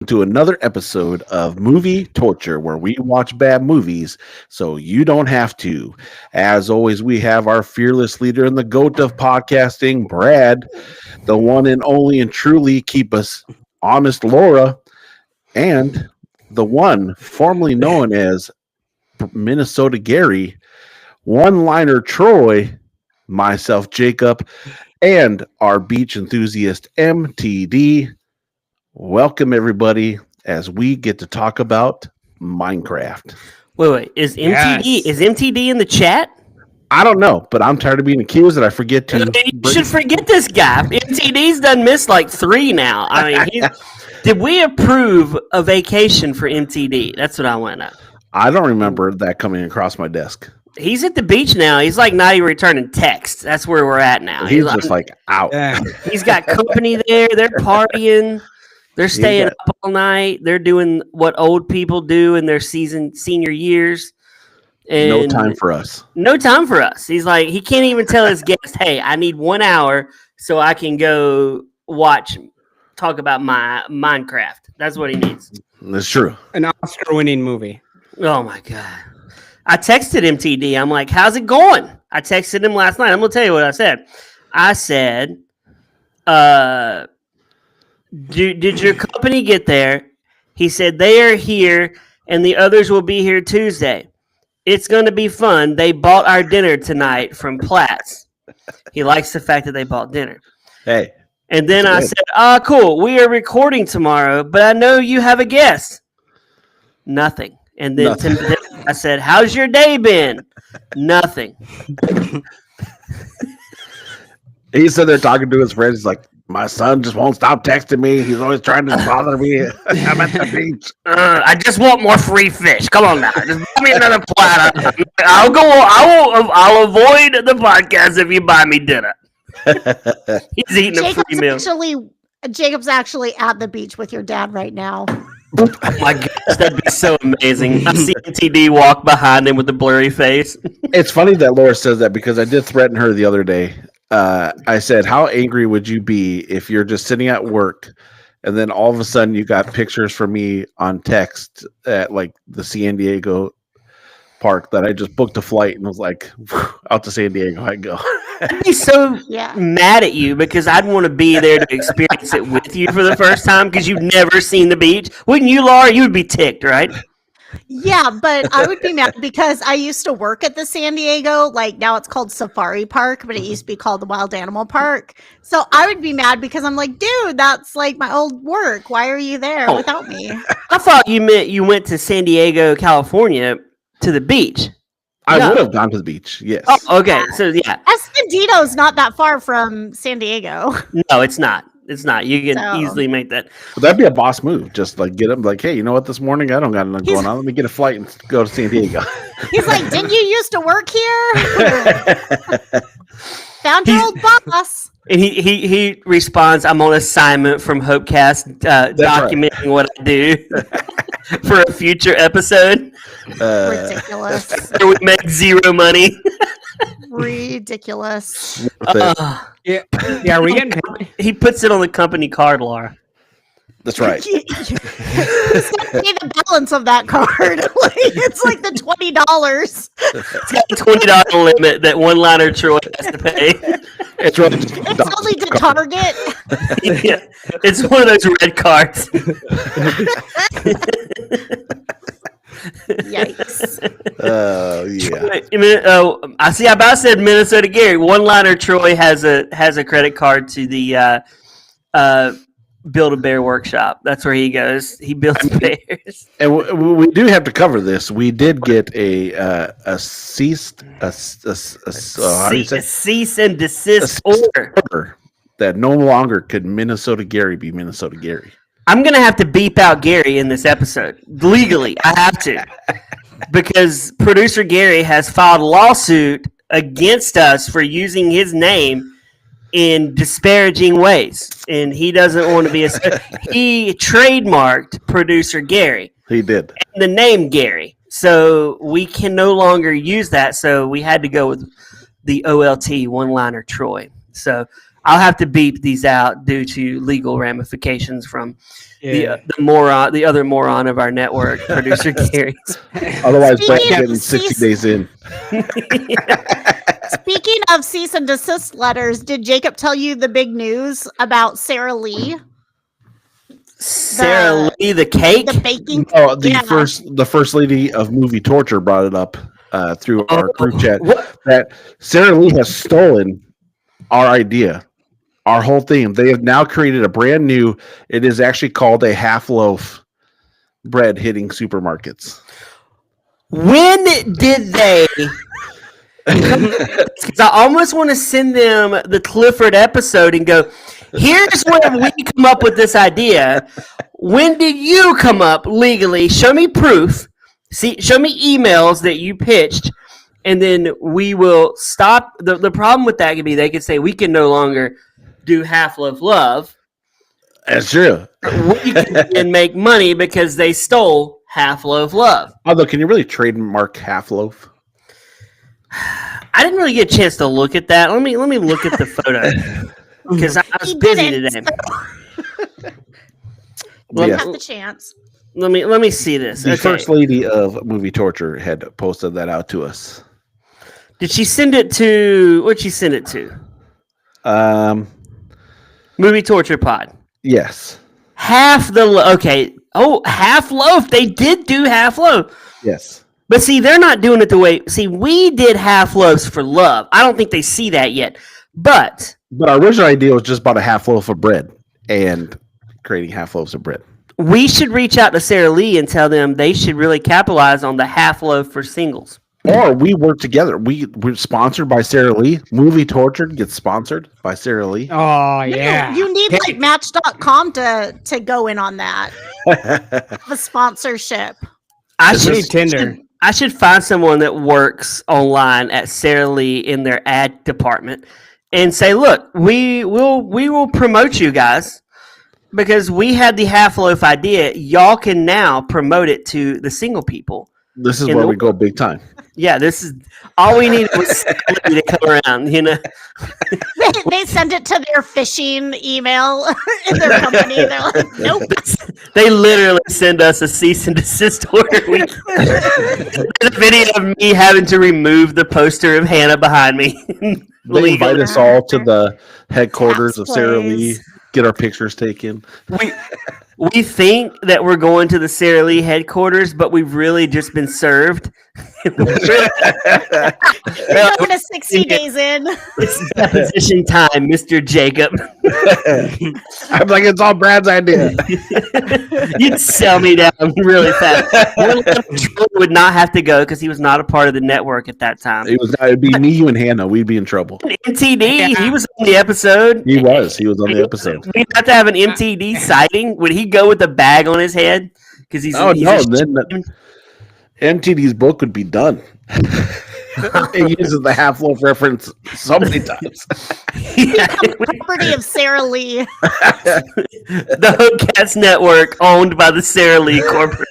to another episode of Movie Torture, where we watch bad movies so you don't have to. As always, we have our fearless leader and the GOAT of podcasting, Brad, the one and only and truly keep us honest, Laura, and the one formerly known as Minnesota Gary, one-liner Troy, myself, Jacob, and our beach enthusiast, MTD. Welcome, everybody, as we get to talk about Minecraft. Wait. Is MTD in the chat? I don't know, but I'm tired of being accused and I forget to. You should forget this guy. MTD's done missed like 3 now. I mean, did we approve a vacation for MTD? That's what I want to know. I don't remember that coming across my desk. He's at the beach now. He's like not even returning texts. That's where we're at now. He's just like out. He's got company there. They're partying. They're staying up all night. They're doing what old people do in their senior years. And no time for us. No time for us. He's like, he can't even tell his guest, hey, I need 1 hour so I can go talk about my Minecraft. That's what he needs. That's true. An Oscar-winning movie. Oh, my God. I texted MTD. I'm like, how's it going? I texted him last night. I'm going to tell you what I said. I said, did your company get there? He said, they are here, and the others will be here Tuesday. It's going to be fun. They bought our dinner tonight from Platts. He likes the fact that they bought dinner. Hey. And then I said, cool. We are recording tomorrow, but I know you have a guest. Nothing. And then I said, how's your day been? Nothing. He said they're talking to his friends. He's like, my son just won't stop texting me. He's always trying to bother me. I'm at the beach. I just want more free fish. Come on now. Just buy me another platter. I'll avoid the podcast if you buy me dinner. He's eating a free meal. Jacob's actually at the beach with your dad right now. Oh my gosh, that'd be so amazing. I see TD walk behind him with the blurry face. It's funny that Laura says that because I did threaten her the other day. I said, how angry would you be if you're just sitting at work and then all of a sudden you got pictures from me on text at like the San Diego park that I just booked a flight and was like, out to San Diego I go. I'd be so mad at you because I'd want to be there to experience it with you for the first time because you've never seen the beach. Wouldn't you, Laura? You would be ticked, right? Yeah, but I would be mad because I used to work at the San Diego, like now it's called Safari Park, but it used to be called the Wild Animal Park. So I would be mad because I'm like, dude, that's like my old work. Why are you there without me? I thought you meant you went to San Diego, California to the beach. I would have gone to the beach, yes. Oh, okay. So, yeah. Escondido's not that far from San Diego. No, it's not. It's not. You can easily make that. Well, that'd be a boss move. Just like get him like, hey, you know what? This morning I don't got nothing going on. Let me get a flight and go to San Diego. He's like, didn't you used to work here? Found your old boss. And he responds, I'm on assignment from Hopecast documenting what I do for a future episode. Ridiculous. Where we make zero money. Ridiculous. Yeah, are we getting paid? He puts it on the company card, Laura. That's right. He's gonna pay the balance of that card. It's like the $20. It's got a $20 limit that one-liner Troy has to pay. It's only to Target. Yeah, it's one of those red cards. Yikes. Yeah. I see. I about said Minnesota Gary. One-liner Troy has a credit card to the Build-A-Bear workshop. That's where he goes. He builds bears. And we do have to cover this. We did get a cease and desist order that no longer could Minnesota Gary be Minnesota Gary. I'm going to have to beep out Gary in this episode. Legally, I have to. Because producer Gary has filed a lawsuit against us for using his name in disparaging ways. And he doesn't want to be he trademarked producer Gary. He did. And the name Gary. So we can no longer use that. So we had to go with the OLT, one-liner Troy. So I'll have to beep these out due to legal ramifications from Yeah. the other moron of our network, producer Gary. Otherwise, Brett's Speaking of getting 60 days in. Speaking of cease and desist letters, did Jacob tell you the big news about Sarah Lee? Sarah Lee, the cake. The baking. Oh, Yeah. the first lady of movie torture brought it up through our group chat What? that Sarah Lee has stolen our idea, our whole thing. They have now created a brand new. It is actually called a half loaf bread hitting supermarkets. When did they? Because I almost want to send them the Clifford episode and go, here's when we come up with this idea. When did you come up legally? Show me proof. Show me emails that you pitched, and then we will stop. The problem with that could be they could say we can no longer do Half Loaf Love. That's true. We can make money because they stole Half Loaf Love. Although, can you really trademark half loaf? I didn't really get a chance to look at that. Let me look at the photo because I was He busy didn't, today. Didn't Yeah. have the chance. Let me see this. The Okay. first lady of movie torture had posted that out to us. Did she send it to? What'd she send it to? Movie Torture Pod. Yes. Half the okay. Oh, Half Loaf. They did do Half Loaf, Yes. but see, they're not doing it the way. See, we did Half Loaves for love. I don't think they see that yet, but But our original idea was just about a half loaf of bread and creating half loaves of bread. we should reach out to Sarah Lee and tell them they should really capitalize on the Half Loaf for singles. Or we work together. We're sponsored by Sarah Lee. Movie Tortured gets sponsored by Sarah Lee. Oh No, yeah. you need like Match.com to go in on that. The sponsorship. I You need Tinder. I should find someone that works online at Sarah Lee in their ad department and say, "Look, we will promote you guys because we had the Half Loaf idea. Y'all can now promote it to the single people." This is In where the- we go big time. Yeah, this is all we needed was Sarah Lee to come around. You know, They send it to their phishing email in their company. They're like, nope. they literally send us a cease and desist order. There's a video of me having to remove the poster of Hannah behind me. They invite Legally. us all to the headquarters of Tax Sarah plays. Lee, get our pictures taken. We think that we're going to the Sarah Lee headquarters, but we've really just been served. They're going to 60 days in. It's deposition time, Mr. Jacob. I'm like, it's all Brad's idea. You'd sell me down really fast. Troy would not have to go because he was not a part of the network at that time. It'd be me, you, and Hannah. We'd be in trouble. MTD, he was on the episode. He was on the episode. We'd have to have an MTD sighting. Would he go with a bag on his head? Because he's Oh he's no, a then MTD's book would be done. It uses the half loaf reference so many times. Property of Sarah Lee. The Hubcats Network, owned by the Sarah Lee Corporation.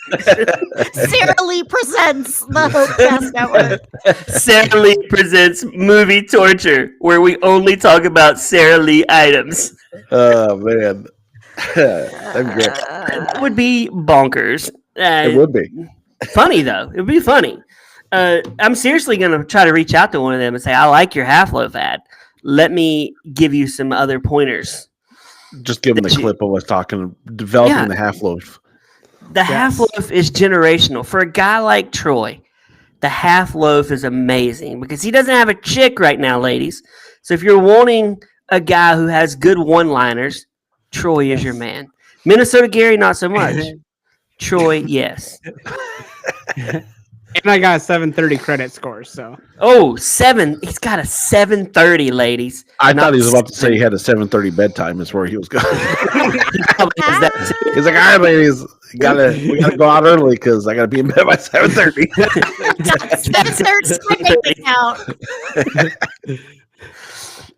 Sarah Lee presents the Hopecast Network. Sarah Lee presents Movie Torture, where we only talk about Sarah Lee items. Oh man, that'd be great. That would be bonkers. It would be. Funny though. It would be funny. I'm seriously going to try to reach out to one of them and say, I like your Half Loaf ad. Let me give you some other pointers. Just give them the clip of us talking, developing Yeah. the half loaf. The Half Loaf is generational. For a guy like Troy, the Half Loaf is amazing because he doesn't have a chick right now, ladies. So if you're wanting a guy who has good one-liners, Troy is your man. Minnesota Gary, not so much. Troy, yes. And I got a 730 credit score, so Oh, 7. He's got a 730, ladies. I Not thought he was about to say he had a 7:30 bedtime. Is where he was going. He probably has that too. He's like, all right, ladies, we gotta go out early because I gotta be in bed by 7:30. Spencer's bank account.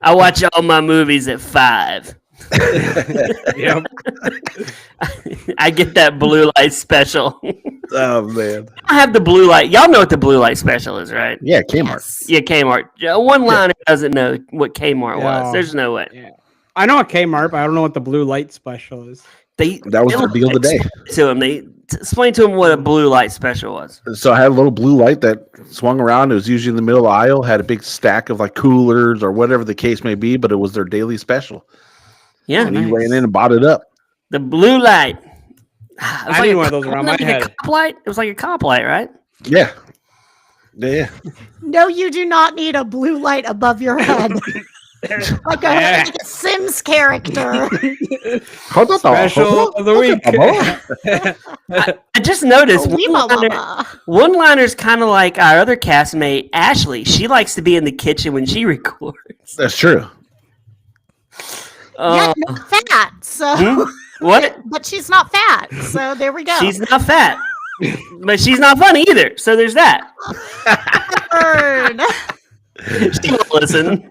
I watch all my movies at 5. yep. I get that blue light special. Oh man, I have the blue light. Y'all know what the blue light special is, right? yeah, Kmart. Yeah, Kmart. One liner doesn't know what Kmart was. No. There's no way. Yeah. I know a Kmart, but I don't know what the blue light special is. That was their deal of the day. To him, explain to him what a blue light special was. So I had a little blue light that swung around. It was usually in the middle of the aisle, had a big stack of like coolers or whatever the case may be, but it was their daily special. Yeah, And he ran in and bought it up. the blue light. I need one of those around my head. A cop light. It was like a cop light, right? Yeah. Yeah. No, you do not need a blue light above your head. like a Sims character. Special of the week. I just noticed Mama. one-liners kind of like our other castmate, Ashley. She likes to be in the kitchen when she records. That's true. Yeah, no fat. So What? but she's not fat. So there we go. She's not fat. But she's not funny either. So there's that. Burn. She won't listen.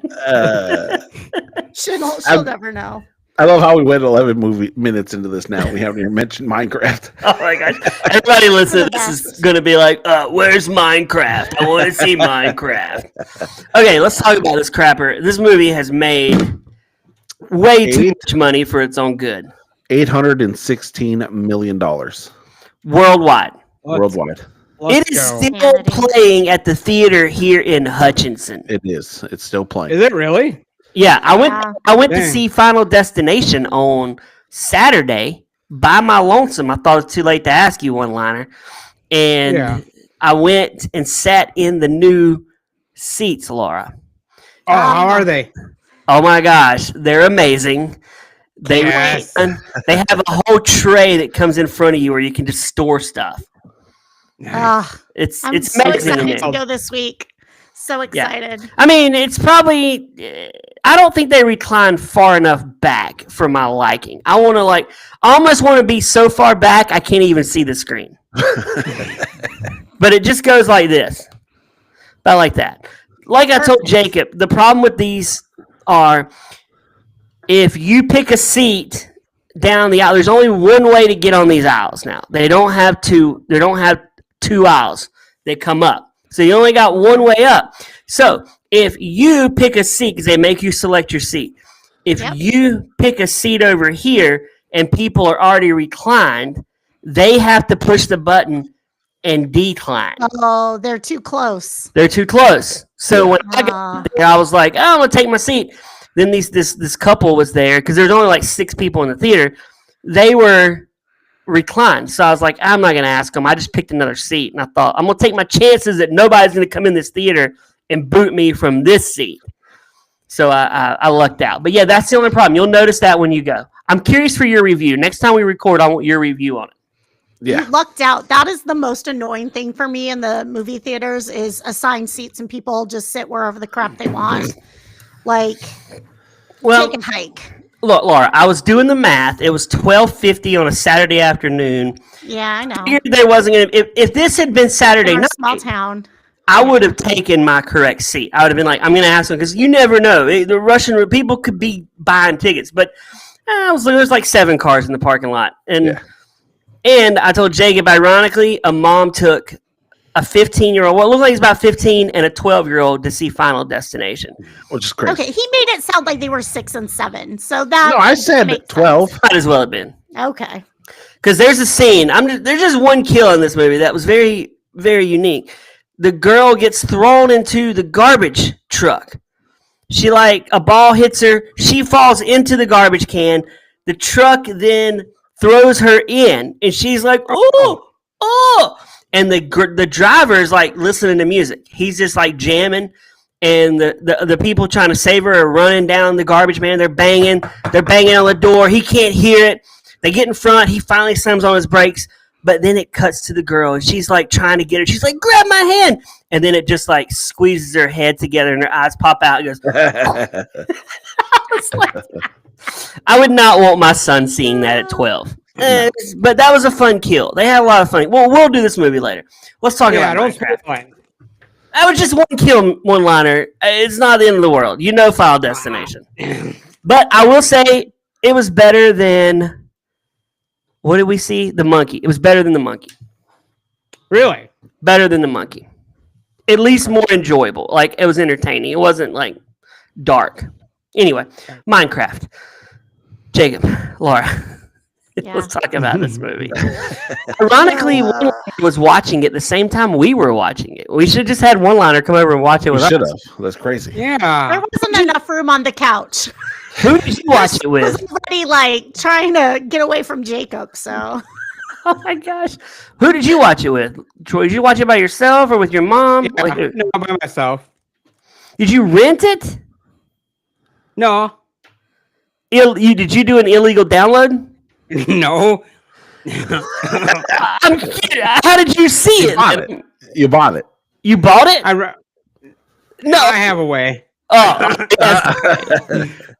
She'll never know. I love how we went 11 minutes into this now. We haven't even mentioned Minecraft. Oh my gosh. Everybody listen, this is going to be like, where's Minecraft? I want to see Minecraft. Okay, let's talk about this crapper. This movie has made way too much money for its own good. $816 million Worldwide. worldwide. It is still playing at the theater here in Hutchinson. It is. It's still playing. Is it really? Yeah, I went to Dang. see Final Destination on Saturday by my lonesome. I thought it was too late to ask you one-liner. And I went and sat in the new seats, Laura. Oh, how are they? Oh my gosh, they're amazing. They Yes. they have a whole tray that comes in front of you where you can just store stuff. It's I'm it's so amazing to me. excited to go this week. So excited. I mean, it's probably. I don't think they recline far enough back for my liking. I almost want to be so far back I can't even see the screen. But it just goes like this, about like that. Like I told Jacob, the problem with these are if you pick a seat down the aisle. There's only one way to get on these aisles now. They don't have two. They don't have two aisles. They come up. So you only got one way up. So if you pick a seat, because they make you select your seat, if you pick a seat over here and people are already reclined, they have to push the button and decline. Oh, they're too close. They're too close. So when I got there, I was like, I'm going to take my seat. Then this couple was there because there's only like 6 people in the theater. They were reclined. So I was like, I'm not going to ask them. I just picked another seat. And I thought, I'm going to take my chances that nobody's going to come in this theater and boot me from this seat. So I lucked out. But yeah, that's the only problem. You'll notice that when you go. I'm curious for your review. Next time we record, I want your review on it. Yeah. You lucked out. That is the most annoying thing for me in the movie theaters is assigned seats and people just sit wherever the crap they want. Like, Well, take a hike. look, Laura, I was doing the math. It was $12.50 on a Saturday afternoon. Yeah, I know. Figured there wasn't going to. If this had been Saturday We're a night, small town. I would have taken my correct seat. I would have been like, I'm going to ask them because you never know. The Russian people could be buying tickets, but there's like 7 cars in the parking lot, and I told Jacob, ironically, a mom took a 15-year-old, well, it looks like he's about 15, and a 12-year-old to see Final Destination. Which is crazy. Okay, he made it sound like they were 6 and 7. So that No, I said makes 12. Might as well have been. sense. Okay. Because there's a scene. There's just one kill in this movie that was very, very unique. The girl gets thrown into the garbage truck. She a ball hits her. She falls into the garbage can. The truck then throws her in, and she's like, oh. And the driver is like listening to music. He's just like jamming, and the people trying to save her are running down the garbage man. They're banging on the door. He can't hear it. They get in front. He finally slams on his brakes, but then it cuts to the girl, and she's like trying to get her. She's like, grab my hand, and then it just like squeezes her head together, and her eyes pop out. And goes, I would not want my son seeing that at 12. But that was a fun kill. They had a lot of fun. Well, we'll do this movie later. Let's talk about Minecraft. That was just one kill, one-liner. It's not the end of the world. You know Final Destination. But I will say it was better than... What did we see? The Monkey. It was better than The Monkey. Really? Better than The Monkey. At least more enjoyable. Like, it was entertaining. It wasn't, like, dark. Anyway, Minecraft. Jacob, Laura, Yeah. let's talk about this movie. Ironically, one liner was watching it the same time we were watching it. We should have just had one liner come over and watch it We with should us. have. That's crazy. There Yeah. wasn't enough room on the couch. Who did you watch it I was with? already like trying to get away from Jacob. So Oh my gosh. Who did you watch it with? Troy, did you watch it by yourself or with your mom? Yeah, Like, no, by myself. did you rent it? No. Did you do an illegal download? No. I'm kidding. How did you see You it? bought it. You bought it. You bought it? No, I have a way. Oh,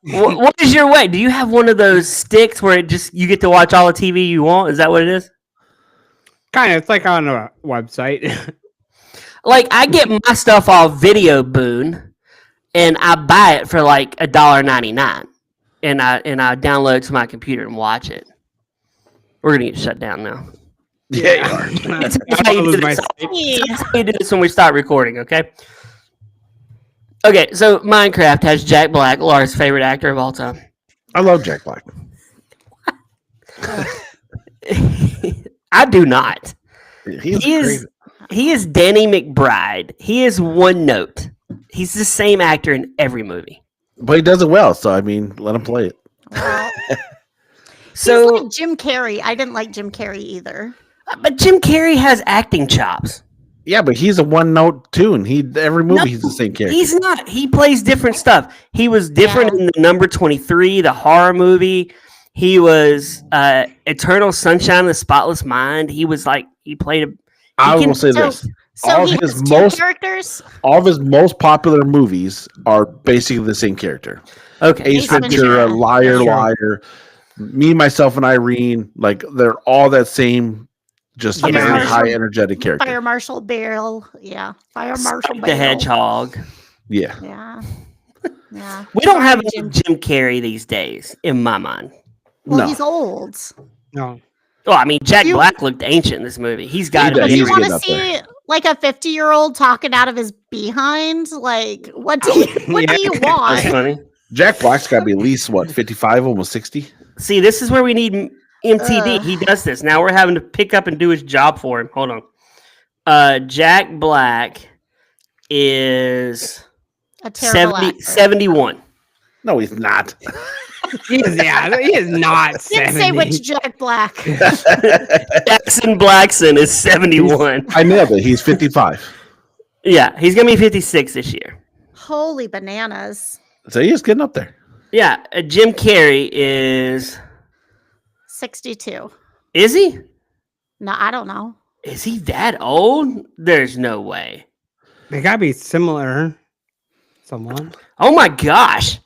what is your way? Do you have one of those sticks where you get to watch all the TV you want? Is that what it is? Kind of. It's like on a website. Like I get my stuff off Video Boon, and I buy it for like $1.99, and I download it to my computer and watch it. We're gonna get shut down now. Yeah, you are. It's how you do this. That's how you do this when we start recording, okay? Okay, so Minecraft has Jack Black, Laura's favorite actor of all time. I love Jack Black. I do not. He's He is Danny McBride. He is one note. He's the same actor in every movie. but he does it well. So I mean, let him play it. well, So, he's like Jim Carrey. I didn't like Jim Carrey either. but Jim Carrey has acting chops. Yeah, but he's a one note tune. Every movie No, he's the same character. He's not. He plays different stuff. He was different Yeah. in the Number 23, the horror movie. He was Eternal Sunshine of the Spotless Mind. He was like he played a. I can- will say So, this: so all of he his has two most characters. all of his most popular movies are basically the same character. Okay, Ace Ace Ventura, Ventura. Liar, Sure. Liar, Me, Myself, and Irene. Like they're all that same, just Fire very Marshal. high energetic Fire character. Marshal Bill. Yeah. Fire Marshal the Bill. Hedgehog. Yeah, Yeah. Yeah. We don't have Sorry, any Jim Carrey these days, in my mind. Well, No. he's old. No. Well, I mean, Jack You- Black looked ancient in this movie. He's got does. to Do be. you He's want getting to up there. see like a 50-year-old talking out of his behind? Like, what do you what do you That's want? funny. Jack Black's got to be at least what 55, almost 60. See, this is where we need MTD. He does this. Now we're having to pick up and do his job for him. Hold on. Jack Black is A terrible 70, actor. 71. No, he's not. He is not Didn't 70. say which Jack Black. Jackson Blackson is 71. I nailed it. He's 55. Yeah, he's going to be 56 this year. Holy bananas. So he is getting up there. Yeah, Jim Carrey is 62. Is he? No, I don't know. Is he that old? There's no way. They gotta be similar. Someone. Oh my gosh.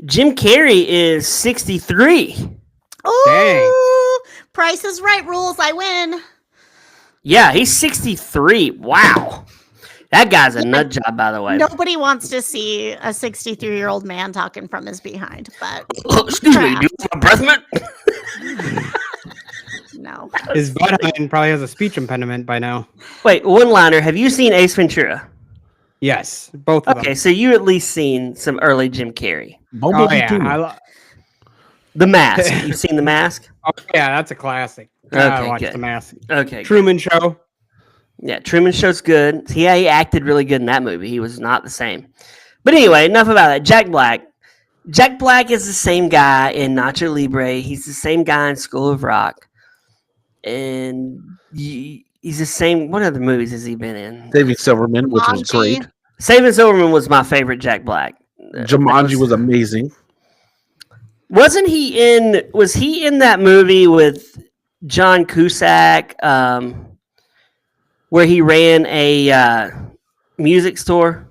Jim Carrey is 63. Oh, Price is Right rules. I win. Yeah, he's 63. Wow. That guy's a nut job, by the way. Nobody wants to see a 63-year-old man talking from his behind, but Excuse me, do you want my breath mint? no. His butt probably has a speech impediment by now. Wait, one liner. Have you seen Ace Ventura? Yes, both of Okay, them. so you at least seen some early Jim Carrey. Oh Bumblebee yeah, too. The Mask. You've seen The Mask? Oh yeah, that's a classic. Okay, I watched good. The Mask. Okay. Truman Show. Yeah, Truman Show's good. He acted really good in that movie. He was not the same. But anyway, enough about that. Jack Black. Jack Black is the same guy in Nacho Libre. He's the same guy in School of Rock. And he's the same. What other movies has he been in? David Silverman, which was Jumanji. great. Saving Silverman was my favorite Jack Black. Jumanji was amazing. Was he in that movie with John Cusack, where he ran a music store?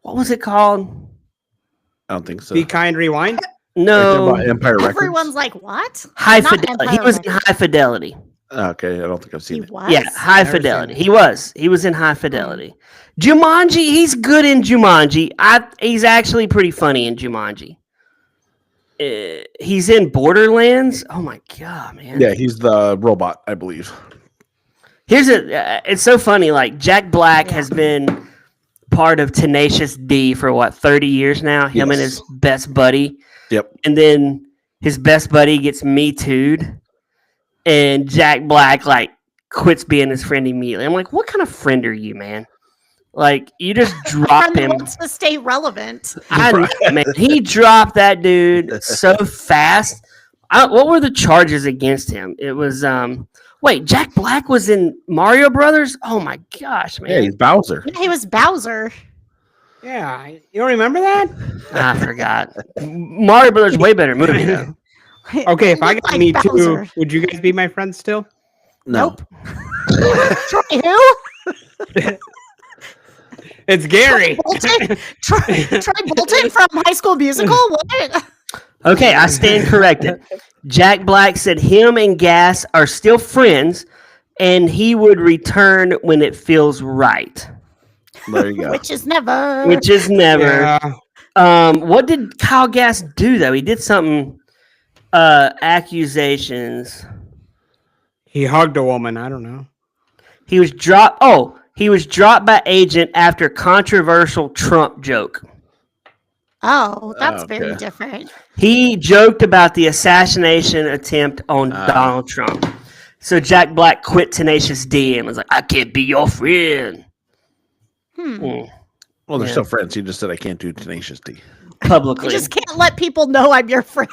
What was it called? I don't think so. Be Kind Rewind. No, About Empire Everyone's Records. like, what? High Not Fidelity. He Empire was in Records. High Fidelity. Okay, I don't think I've He seen it. was? Yeah, High Never seen Fidelity. it. He was in High Fidelity. Jumanji, he's good in Jumanji. He's actually pretty funny in Jumanji. He's in Borderlands. Oh my god, man! Yeah, he's the robot, I believe. It's so funny. Like Jack Black Yeah. has been part of Tenacious D for what 30 years now. Him and his best buddy. Yep. And then his best buddy gets Me Too'd, and Jack Black like quits being his friend immediately. I'm like, what kind of friend are you, man? Like, you just drop Friend him. wants to stay relevant. Man, he dropped that dude so fast. What were the charges against him? It was wait, Jack Black was in Mario Brothers? Oh my gosh, man. Yeah, he's Bowser. He was Bowser. Yeah, you don't remember that? I forgot. Mario Brothers way better movie though. Okay, if I Looked got like Me Bowser. Too, would you guys be my friends still? No. Troy who? It's Gary. Bolton? Troy Bolton from High School Musical? What? Okay, I stand corrected. Jack Black said him and Gas are still friends, and he would return when it feels right. There you go. Which is never. Which is never. Yeah. What did Kyle Gass do though? He did something. Accusations. He hugged a woman. I don't know. He was dropped. Oh, he was dropped by agent after controversial Trump joke. Oh, that's very Okay. different. He joked about the assassination attempt on Donald Trump. So Jack Black quit Tenacious D and was like, "I can't be your friend." Hmm. Well, they're Yeah. still friends. He just said I can't do Tenacious D. I Publicly. just can't let people know I'm your friend.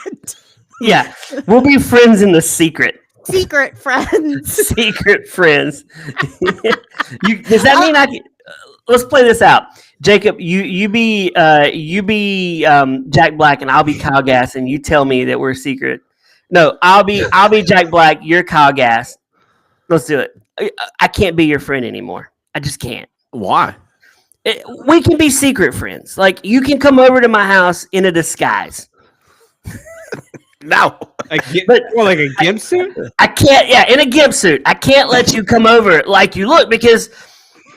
Yeah, we'll be friends in the secret. Secret friends. Secret friends. Does that mean I can? Let's play this out, Jacob. You be Jack Black, and I'll be Kyle Gass, and you tell me that we're secret. No, I'll be Jack Black. You're Kyle Gass. Let's do it. I can't be your friend anymore. I just can't. Why? We can be secret friends. Like, you can come over to my house in a disguise. No. But- Like a gimp suit? I can't. Yeah, in a gimp suit. I can't let you come over like you look because.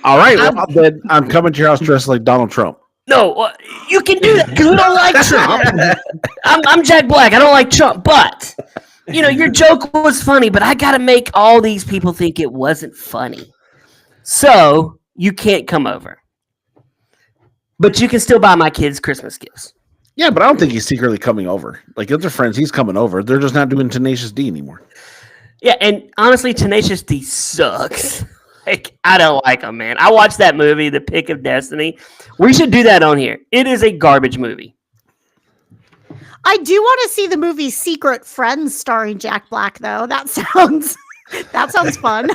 All right. Well, then I'm coming to your house dressed like Donald Trump. No, you can do that because we don't like Trump. I'm Jack Black. I don't like Trump, but your joke was funny. But I got to make all these people think it wasn't funny, so you can't come over. But you can still buy my kids Christmas gifts. Yeah, but I don't think he's secretly coming over. Like, if they're friends, he's coming over. They're just not doing Tenacious D anymore. Yeah, and honestly, Tenacious D sucks. Like, I don't like him, man. I watched that movie, The Pick of Destiny. We should do that on here. It is a garbage movie. I do want to see the movie Secret Friends starring Jack Black, though. That sounds fun.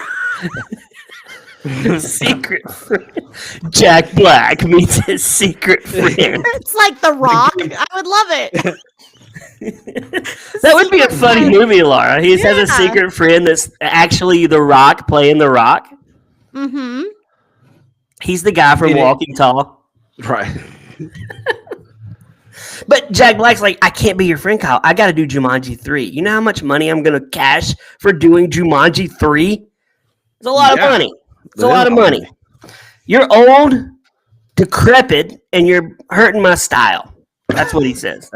Secret friend. Jack Black meets his secret friend. It's like The Rock. I would love it. That would be a funny movie, Laura. He has a Yeah. secret friend that's actually The Rock playing The Rock. Mm-hmm. He's the guy from It is. Walking Tall. Right. But Jack Black's like, I can't be your friend, Kyle. I got to do Jumanji 3. You know how much money I'm going to cash for doing Jumanji 3? It's a lot of Yeah. money. It's a It lot is of money. You're old, decrepit, and you're hurting my style. That's what he says.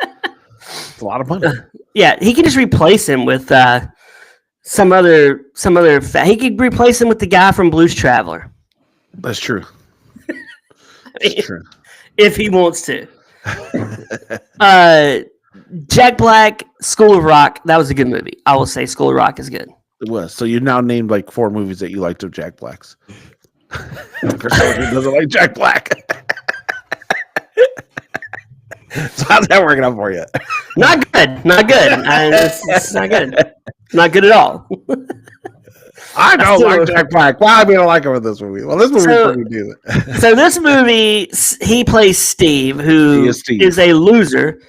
It's a lot of money. Yeah, he can just replace him with some other. He could replace him with the guy from Blues Traveler That's true. That's true. if he wants to. Jack Black, School of Rock. That was a good movie. I will say School of Rock is good. It was. So you now named like 4 movies that you liked of Jack Black's. For someone who doesn't like Jack Black. So how's that working out for you? Not good. Not good. It's not good. Not good at all. I don't Still- like Jack Black. Well, I mean, I like him in this movie. Well, this movie So- is pretty good. So this movie, he plays Steve, who He is Steve. is a loser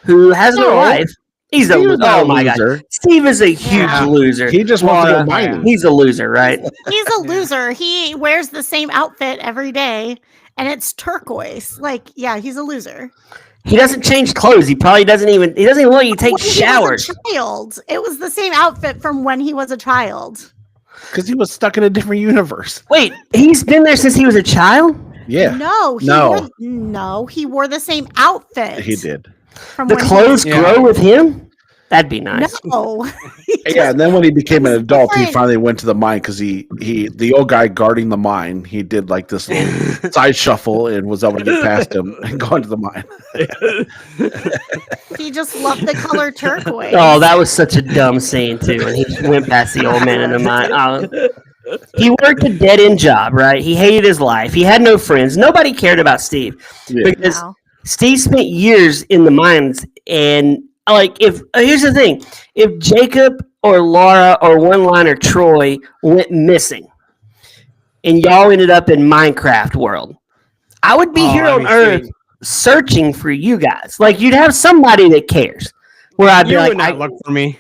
who has no No. life. He's a Steve is loser. not Oh a my god, loser. Steve is a huge Yeah. loser. He just wants to Laura, go mining. He's a loser, right? He's a loser. He wears the same outfit every day, and it's turquoise. Like, yeah, he's a loser. He doesn't change clothes. He probably doesn't even. He doesn't even let you take When he showers. was a child. It was the same outfit from when he was a child. Because he was stuck in a different universe. Wait, he's been there since he was a child. Yeah, No, he wore the same outfit. he did. From The when he clothes Yeah. grow with him. That'd be nice. No. Yeah, and then when he became an It's adult, he different. finally went to the mine because the old guy guarding the mine, he did like this little side shuffle and was able to get past him and go into the mine. He just loved the color turquoise. Oh, that was such a dumb scene too. When he went past the old man in the mine. He worked a dead end job, right? He hated his life. He had no friends. Nobody cared about Steve Yeah. because Wow. Steve spent years in the mines. And like, here's the thing: if Jacob or Laura or One Liner Troy went missing, and y'all ended up in Minecraft world, I would be here on Earth searching for you guys. Like, you'd have somebody that cares. Where I'd be You like, would not look for me.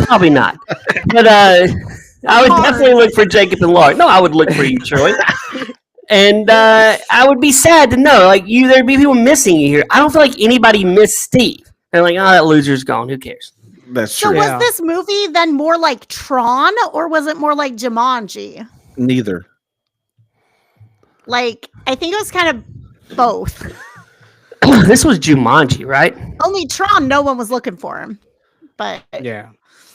probably not. But I would definitely look for Jacob and Laura. No, I would look for you, Troy. And I would be sad to know, like, there'd be people missing you here. I don't feel like anybody missed Steve. They're like, oh, that loser's gone. Who cares? That's So true. Yeah. was this movie then more like Tron or was it more like Jumanji? Neither. Like, I think it was kind of both. This was Jumanji, right? Only Tron, no one was looking for him. But Yeah.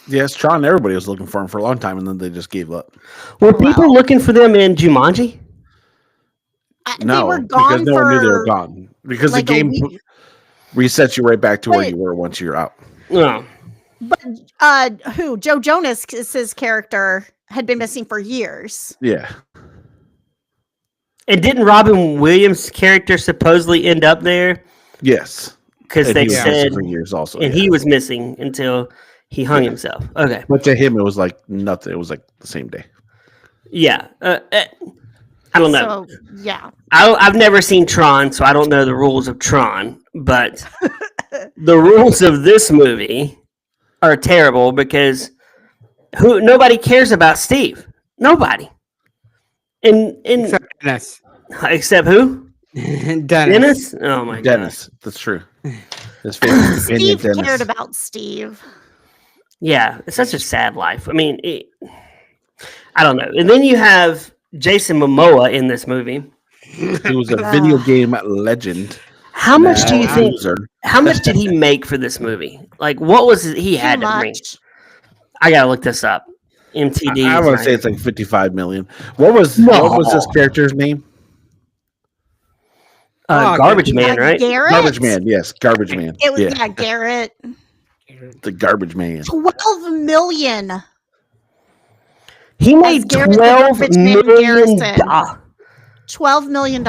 Yes, Tron, everybody was looking for him for a long time, and then they just gave up. Were people looking for them in Jumanji? they No, were because gone no one knew they were for gone. Because like the a game week. resets you right back to where Wait. you were once you're out. No. But who? Joe Jonas's character had been missing for years. Yeah. And didn't Robin Williams' character supposedly end up there? Yes. Because And they he was said, missing for years also. and yeah. he was missing until he hung himself. Okay. But to him, it was like nothing. It was like the same day. Yeah. I don't know. So yeah. I've never seen Tron, so I don't know the rules of Tron. But the rules of this movie are terrible because nobody cares about Steve. Nobody. And Except Dennis. except who? Dennis. Dennis? Oh my Dennis. That's true. His favorite companion, Steve Dennis. cared about Steve. God. Yeah, it's such a sad life. I mean, I don't know. And then you have Jason Momoa in this movie. He was a video game legend. How much do you Now think? loser. How much did he make for this movie? Like, what was it he had Too to bring? much. I gotta look this up. MTD. I would say it's like 55 million. What was this character's name? Garbage Man, right? Garrett? Garbage Man. Yes, Garbage Man. It was yeah, Garrett. the Garbage Man. 12 million. He made Garrett the 12 Garbage Man million. Garrison. do- $12 million.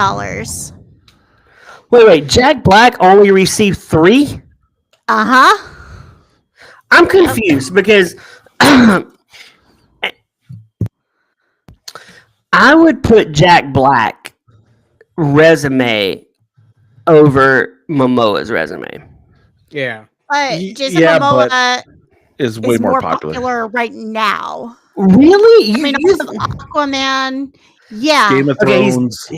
Wait. Jack Black only received 3. Uh-huh. I'm confused because I would put Jack Black resume over Momoa's resume. Yeah. But Y- Jason yeah, Momoa Is way is more more popular. popular right now. Really? I mean, also Aquaman. Yeah. Game of Okay, he's- Thrones.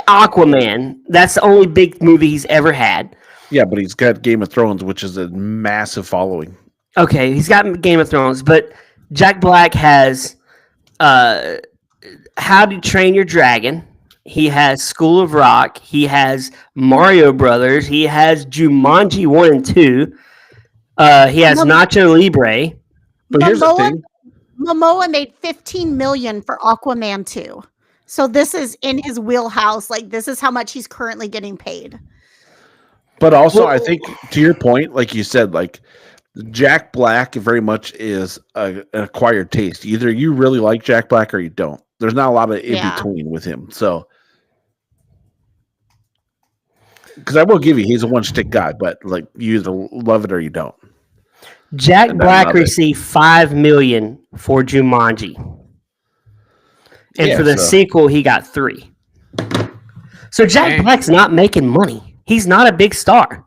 Aquaman. That's the only big movie he's ever had. Yeah, but he's got Game of Thrones, which is a massive following. Okay, he's got Game of Thrones, but Jack Black has How to Train Your Dragon. He has School of Rock. He has Mario Brothers. He has Jumanji 1 and 2. He has Nacho Libre. But here's the Momoa, thing. Momoa made $15 million for Aquaman 2. So this is in his wheelhouse. Like, this is how much he's currently getting paid. But also, I think to your point, like you said, like Jack Black very much is an acquired taste. Either you really like Jack Black or you don't. There's not a lot of in Yeah. between with him. So, because I will give you, he's a one stick guy, but like you either love it or you don't. Jack And I Black love it. received $5 million for Jumanji. And Yeah, for the so- sequel, he got 3. So Jack Dang. Black's not making money. He's not a big star.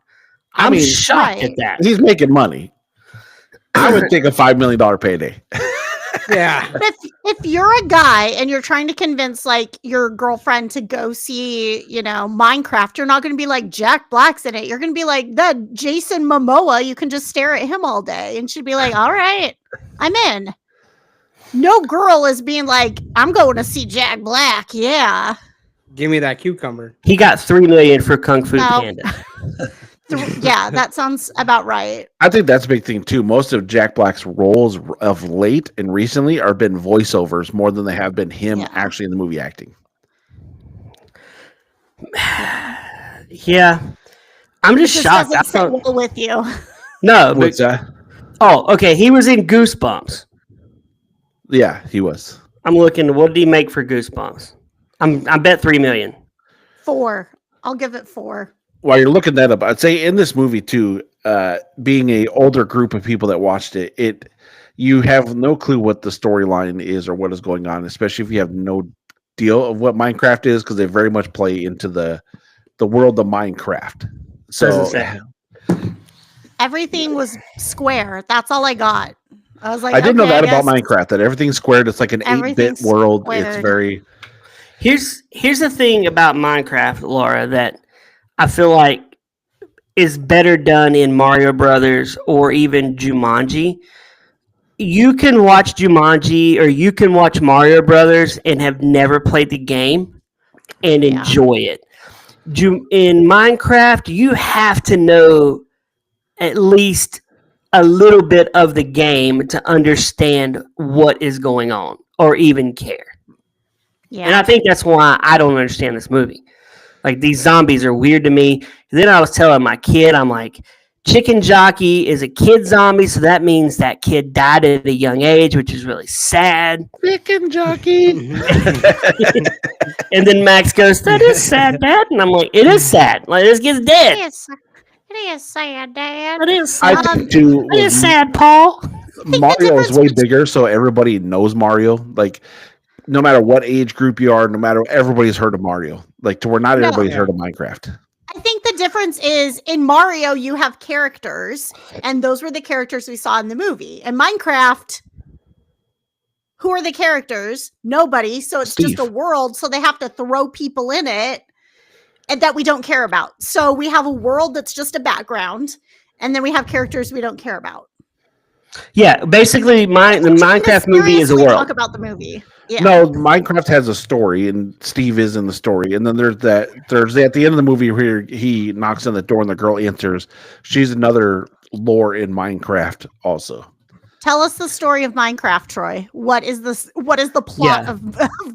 I'm mean, shocked Right. at that. He's making money. I would take a $5 million payday. Yeah. But if you're a guy and you're trying to convince like your girlfriend to go see, Minecraft, you're not going to be like Jack Black's in it. You're going to be like the Jason Momoa. You can just stare at him all day, and she'd be like, "All right, I'm in." No girl is being like, "I'm going to see Jack Black." Yeah, Give me that cucumber. He got $3 million for Kung Fu No. Panda. Yeah, that sounds about right. I think that's a big thing too. Most of Jack Black's roles of late and recently are been voiceovers more than they have been him Yeah. actually in the movie acting. Yeah, I'm It just just shocked. I doesn't sit thought, well with you. no, What's but, that? oh, okay. He was in Goosebumps. Yeah, he was. I'm looking. What did he make for Goosebumps? I bet $3 million. 4. I'll give it 4. While you're looking that up, I'd say in this movie too, being a older group of people that watched it, you have no clue what the storyline is or what is going on, especially if you have no deal of what Minecraft is, because they very much play into the world of Minecraft. So Doesn't say. Everything was square. That's all I got. I was like, I didn't know okay, that I about guess Minecraft, that everything's squared. It's like an 8-bit Everything's world. It's squared. very Here's the thing about Minecraft, Laura, that I feel like is better done in Mario Brothers or even Jumanji. You can watch Jumanji or you can watch Mario Brothers and have never played the game and Yeah. enjoy it. In Minecraft, you have to know at least a little bit of the game to understand what is going on or even care. And I Yeah. think that's why I don't understand this movie. Like, these zombies are weird to me. Then I was telling my kid, I'm like, Chicken Jockey is a kid zombie, so that means that kid died at a young age, which is really sad. chicken jockey. And then Max goes, "That is sad, Dad." And I'm like, "It is sad. Like, this kid's dead. It is sad, Dad. It is I sad. think too. It is sad, Paul." Mario is difference way bigger, so everybody knows Mario. Like, no matter what age group you are, no matter everybody's heard of Mario. Like, to where not No. everybody's heard of Minecraft. I think the difference is in Mario, you have characters, and those were the characters we saw in the movie. In Minecraft, who are the characters? Nobody. So it's just Steve. a world. So they have to throw people in it and that we don't care about. So we have a world that's just a background, and then we have characters we don't care about. Yeah, basically, the Minecraft movie is a Seriously world. Talk about the movie. Yeah. No, Minecraft has a story, and Steve is in the story. And then there's at the end of the movie where he knocks on the door and the girl answers. She's another lore in Minecraft also. Tell us the story of Minecraft, Troy. What is the plot Yeah. of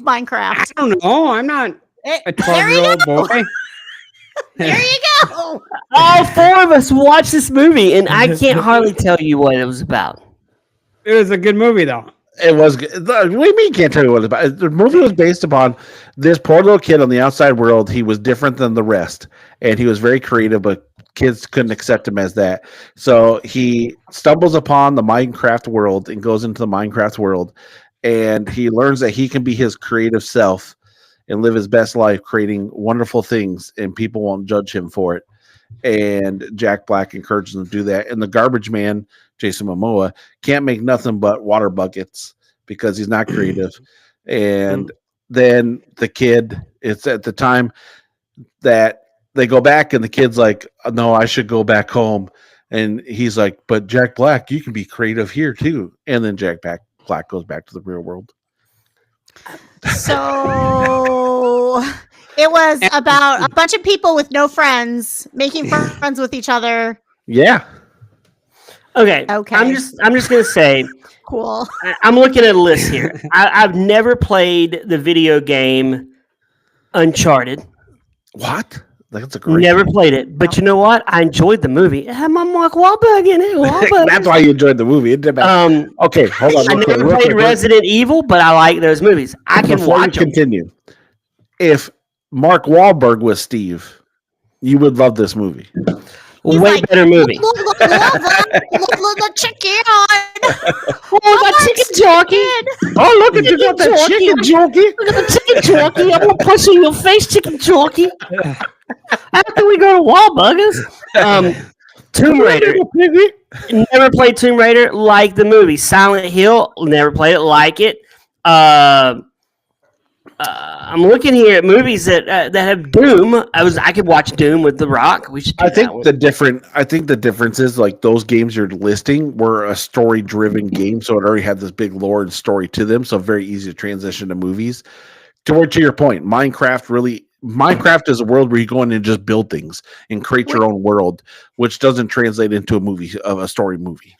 Minecraft? I don't know. I'm not a There you 12-year-old go. boy. There you go. All four of us watched this movie, and I can't hardly tell you what it was about. It was a good movie, though. It was. What do you mean? Can't tell you what it's about. The movie was based upon this poor little kid on the outside world. He was different than the rest, and he was very creative, but kids couldn't accept him as that. So he stumbles upon the Minecraft world and goes into the Minecraft world, and he learns that he can be his creative self and live his best life, creating wonderful things, and people won't judge him for it. And Jack Black encourages him to do that. And the garbage man, Jason Momoa, can't make nothing but water buckets because he's not creative. And then the kid, it's at the time that they go back, and the kid's like, "No, I should go back home." And he's like, "But Jack Black, you can be creative here too." And then Jack Black goes back to the real world. So it was about a bunch of people with no friends making friends with each other. Yeah. Okay. Okay. I'm just gonna say, Cool. I'm looking at a list here. I've never played the video game Uncharted. What? That's a great. Never played it, but you know what? I enjoyed the movie. It had my Mark Wahlberg in it. Wahlberg. That's why you enjoyed the movie. It didn't matter. Okay, hold on. I real quick, never real played quick. Resident Evil, but I like those movies. I can Before watch you them. continue, if Mark Wahlberg was Steve, you would love this movie. He's Way like, better movie. Look, the chicken. Oh, that chicken jockey! Oh, look at you got that Jockey. chicken jockey. Look at the chicken jockey! I'm gonna punch you in your face, chicken jockey. After we go to Wahlburgers, Tomb Raider. Never played Tomb Raider. Like the movie Silent Hill. Never played it. Like it. I'm looking here at movies that have Doom. I could watch Doom with The Rock. We should. Do I think that one. the difference is like those games you're listing were a story driven game, so it already had this big lore and story to them, so very easy to transition to movies. To your point, Minecraft really Minecraft is a world where you go in and just build things and create your own world, which doesn't translate into a story movie.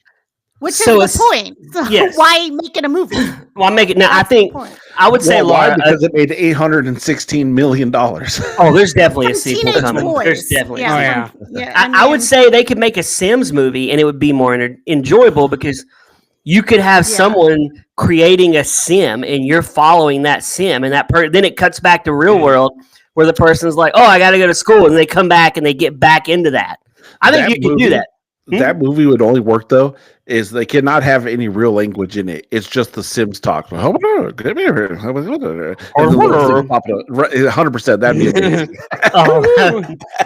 Which So is the point. So yes. why make it a movie? Well, I make it now. I That's the think point. I would say, Well, why? Laura. Because it made $816 million. Oh, there's definitely a From sequel Teenage coming. Boys. There's definitely. A Yeah. sequel. Oh, yeah. I would say they could make a Sims movie, and it would be more enjoyable because you could have someone creating a sim, and you're following that sim, and then it cuts back to real world where the person's like, "Oh, I got to go to school," and they come back and they get back into that. I think you can do that. That movie would only work though is they cannot have any real language in it. It's just the Sims talk. 100%. That'd be amazing.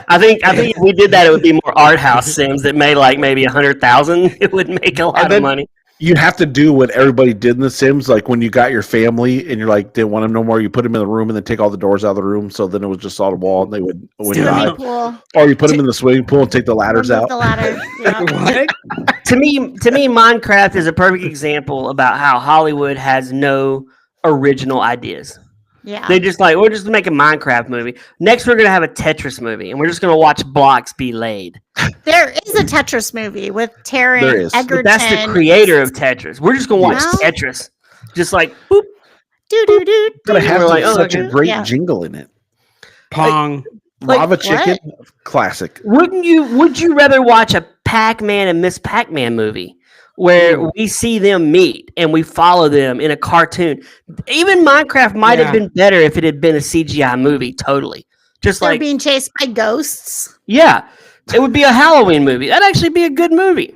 I think if we did that, it would be more art house Sims that made like maybe 100,000. It would make a lot of money. You have to do what everybody did in The Sims, like when you got your family and you're like, didn't want them no more, you put them in the room and then take all the doors out of the room. So then it was just all the wall and they would die. Swimming pool. Or you put them in the swimming pool and take the ladders Remove out. the ladder. Yeah. What? To me, Minecraft is a perfect example about how Hollywood has no original ideas. Yeah. They just like, we're just making a Minecraft movie. Next, we're gonna have a Tetris movie, and we're just gonna watch blocks be laid. There is a Tetris movie with Terry There is. But Egerton. But that's the creator of Tetris. We're just gonna watch No. Tetris, just like boop. Do do do. But it has We're like, such okay. a great Yeah. jingle in it. Pong. Like, Lava what? Chicken, classic. Would you rather watch a Pac-Man and Miss Pac-Man movie where we see them meet and we follow them in a cartoon? Even Minecraft might have been better if it had been a CGI movie. Totally, just They're like being chased by ghosts. yeah, it would be a Halloween movie. That'd actually be a good movie.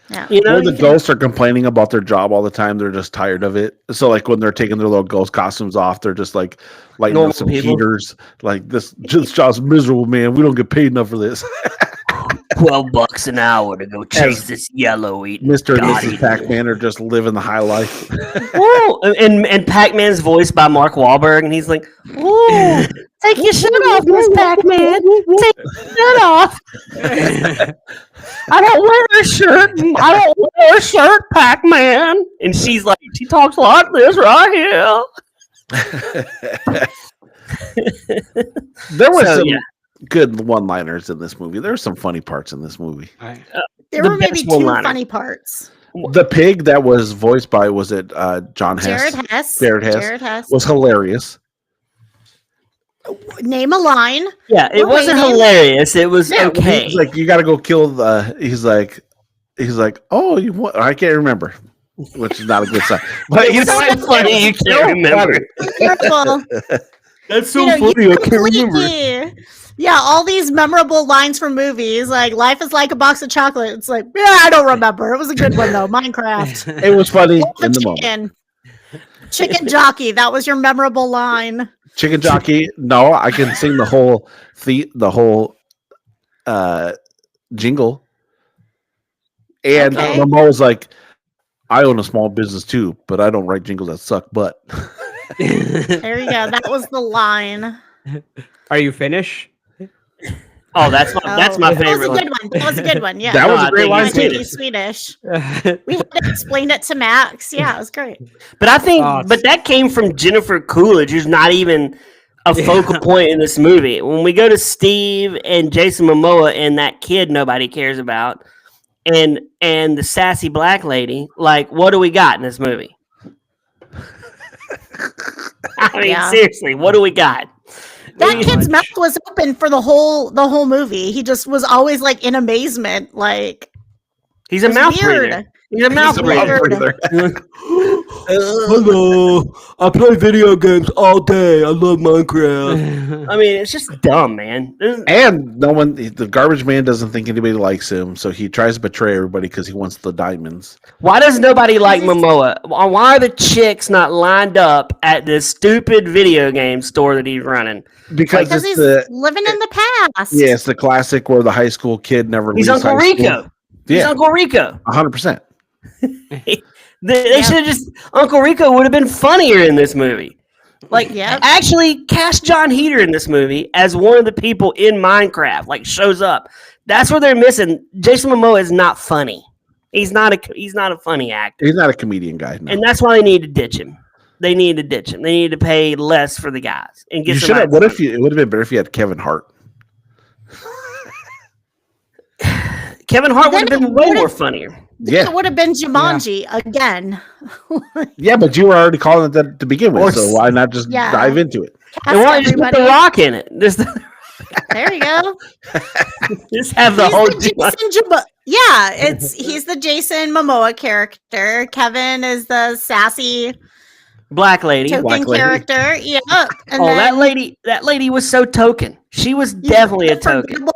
Yeah. You know, Where the you can- ghosts are complaining about their job all the time. They're just tired of it. So, like, when they're taking their little ghost costumes off, they're just like lighting Normal up some people. heaters. Like, this job's miserable, man. We don't get paid enough for this. $12 an hour to go chase this yellow eating Mr. and God Mrs. eating. Pac-Man are just living the high life. Woo! And Pac-Man's voiced by Mark Wahlberg, and he's like, "Woo! Take your shirt off, Miss Pac-Man. Take your shirt off. I don't wear a shirt. I don't wear a shirt, Pac-Man." And she's like, she talks like this right here. There were So, some yeah. good one-liners in this movie. There were some funny parts in this movie. There The were maybe best two one-liner. funny parts. The pig that was voiced by, was it John Hess? Jared Hess. Jared Hess. Jared Hess. Was hilarious. Name a line. Yeah, it We're wasn't waiting. hilarious. It was Yeah, okay. He's like, you got to go kill the. He's like, oh, you want? I can't remember, which is not a good sign. But It's so funny you can't remember. Terrible. That's so You know, funny. you I can't remember. completely- Yeah, all these memorable lines from movies, like "Life is like a box of chocolate." It's like, yeah, I don't remember. It was a good one though. Minecraft. It was funny The in the moment. Chicken jockey. That was your memorable line. Chicken jockey. No, I can sing the whole jingle. And Okay. Momo's like, I own a small business too, but I don't write jingles that suck butt. There you go. That was the line. Are you finished? Oh, that's my That was favorite a one. good one. That was a good one. Yeah. That was No, a I great think line he's too. Swedish. Swedish. We had to explain it to Max. Yeah, it was great. But I think, Oh, but that came from Jennifer Coolidge, who's not even a focal point in this movie. When we go to Steve and Jason Momoa and that kid nobody cares about, and the sassy black lady, like, what do we got in this movie? I mean, Yeah. seriously, what do we got? That kid's mouth was open for the whole movie. He just was always like in amazement. Like He's it a was mouth weird. breather. He's a mouth He's a breather. mouth breather. Hello, I play video games all day. I love Minecraft. I mean, it's just dumb, man. And no one, the garbage man doesn't think anybody likes him, so he tries to betray everybody because he wants the diamonds. Why does nobody like Momoa? Why are the chicks not lined up at this stupid video game store that he's running? Because Because it's he's living in the past. yeah, it's the classic where the high school kid never He's leaves Uncle high school. Rico. He's Yeah, Uncle Rico. 100%. They should have just Uncle Rico would have been funnier in this movie. Like, Yep. actually, cast John Heater in this movie as one of the people in Minecraft. Like, shows up. That's what they're missing. Jason Momoa is not funny. He's not a funny actor, He's not a comedian guy. No. and that's why they need to ditch him. they needed to ditch him. They needed to pay less for the guys and get. You should have. What if it would have been better if you had Kevin Hart? Kevin Hart would have been way more funnier. Yeah, It would have been Jumanji again. yeah, but you were already calling it that to begin with, Or- so why not just Yeah. dive into it? And why just put the Rock in it? Just There you go. have the He's whole. the he's the Jason Momoa character. Kevin is the sassy Black lady. token Black lady. character. Yeah. And Oh, then that lady was so token. She was you definitely a got token.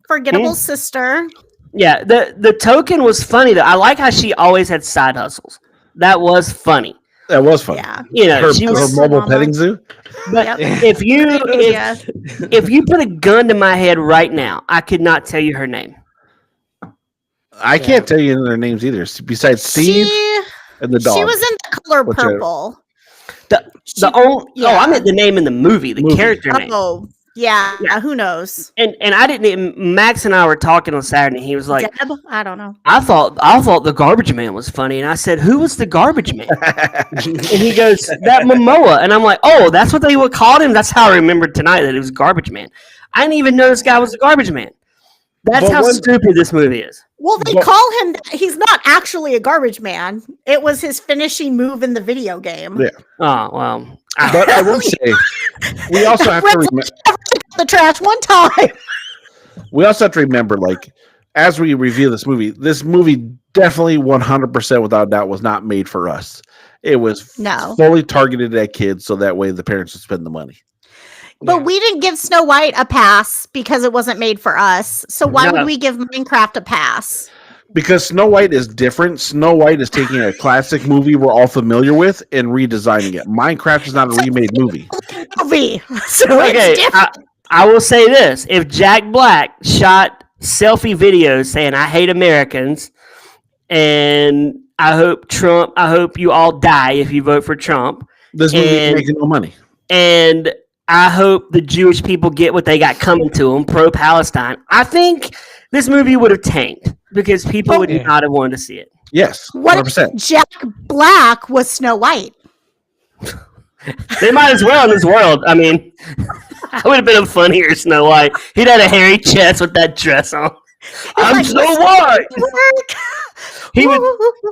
Forgettable sister. Yeah, the token was funny though. I like how she always had side hustles. That was funny. That was fun. Yeah. You know, Her, she her was. mobile Mama. petting zoo. But Yep. if you Yeah. if you put a gun to my head right now, I could not tell you her name. I can't tell you their names either. Besides Steve She and the dog. she was in the color What's her- purple. The only yeah. I meant the name in the movie, the Movie. character name. Oh, yeah. Yeah. Who knows? And I didn't even, Max and I were talking on Saturday and he was like, Deb? I don't know. I thought the garbage man was funny. And I said, who was the garbage man? And he goes, that Momoa. And I'm like, oh, that's what they would call him? That's how I remembered tonight that it was garbage man. I didn't even know this guy was the garbage man. That's But how when- stupid this movie is. Well, they Well- call him. He's not actually a garbage man. It was his finishing move in the video game. Yeah. Oh, well. But I will say, we also have to remember. The trash one time. We also have to remember, like, as we review this movie definitely 100% without doubt was not made for us. It was No. fully targeted at kids, so that way the parents would spend the money. But we didn't give Snow White a pass because it wasn't made for us. So why No. would we give Minecraft a pass? Because Snow White is different. Snow White is taking a classic movie we're all familiar with and redesigning it. Minecraft is not a remade movie. Movie. So Okay, it's different. I will say this. If Jack Black shot selfie videos saying, I hate Americans, and I hope you all die if you vote for Trump, This movie is And- making no money. and I hope the Jewish people get what they got coming to them, pro-Palestine, I think this movie would have tanked because people would Yeah. not have wanted to see it. Yes, What 100%. if Jack Black was Snow White? They might as well in this world. I mean, I would have been a funnier Snow White. He'd had a hairy chest with that dress on. I'm like, Snow White. He would.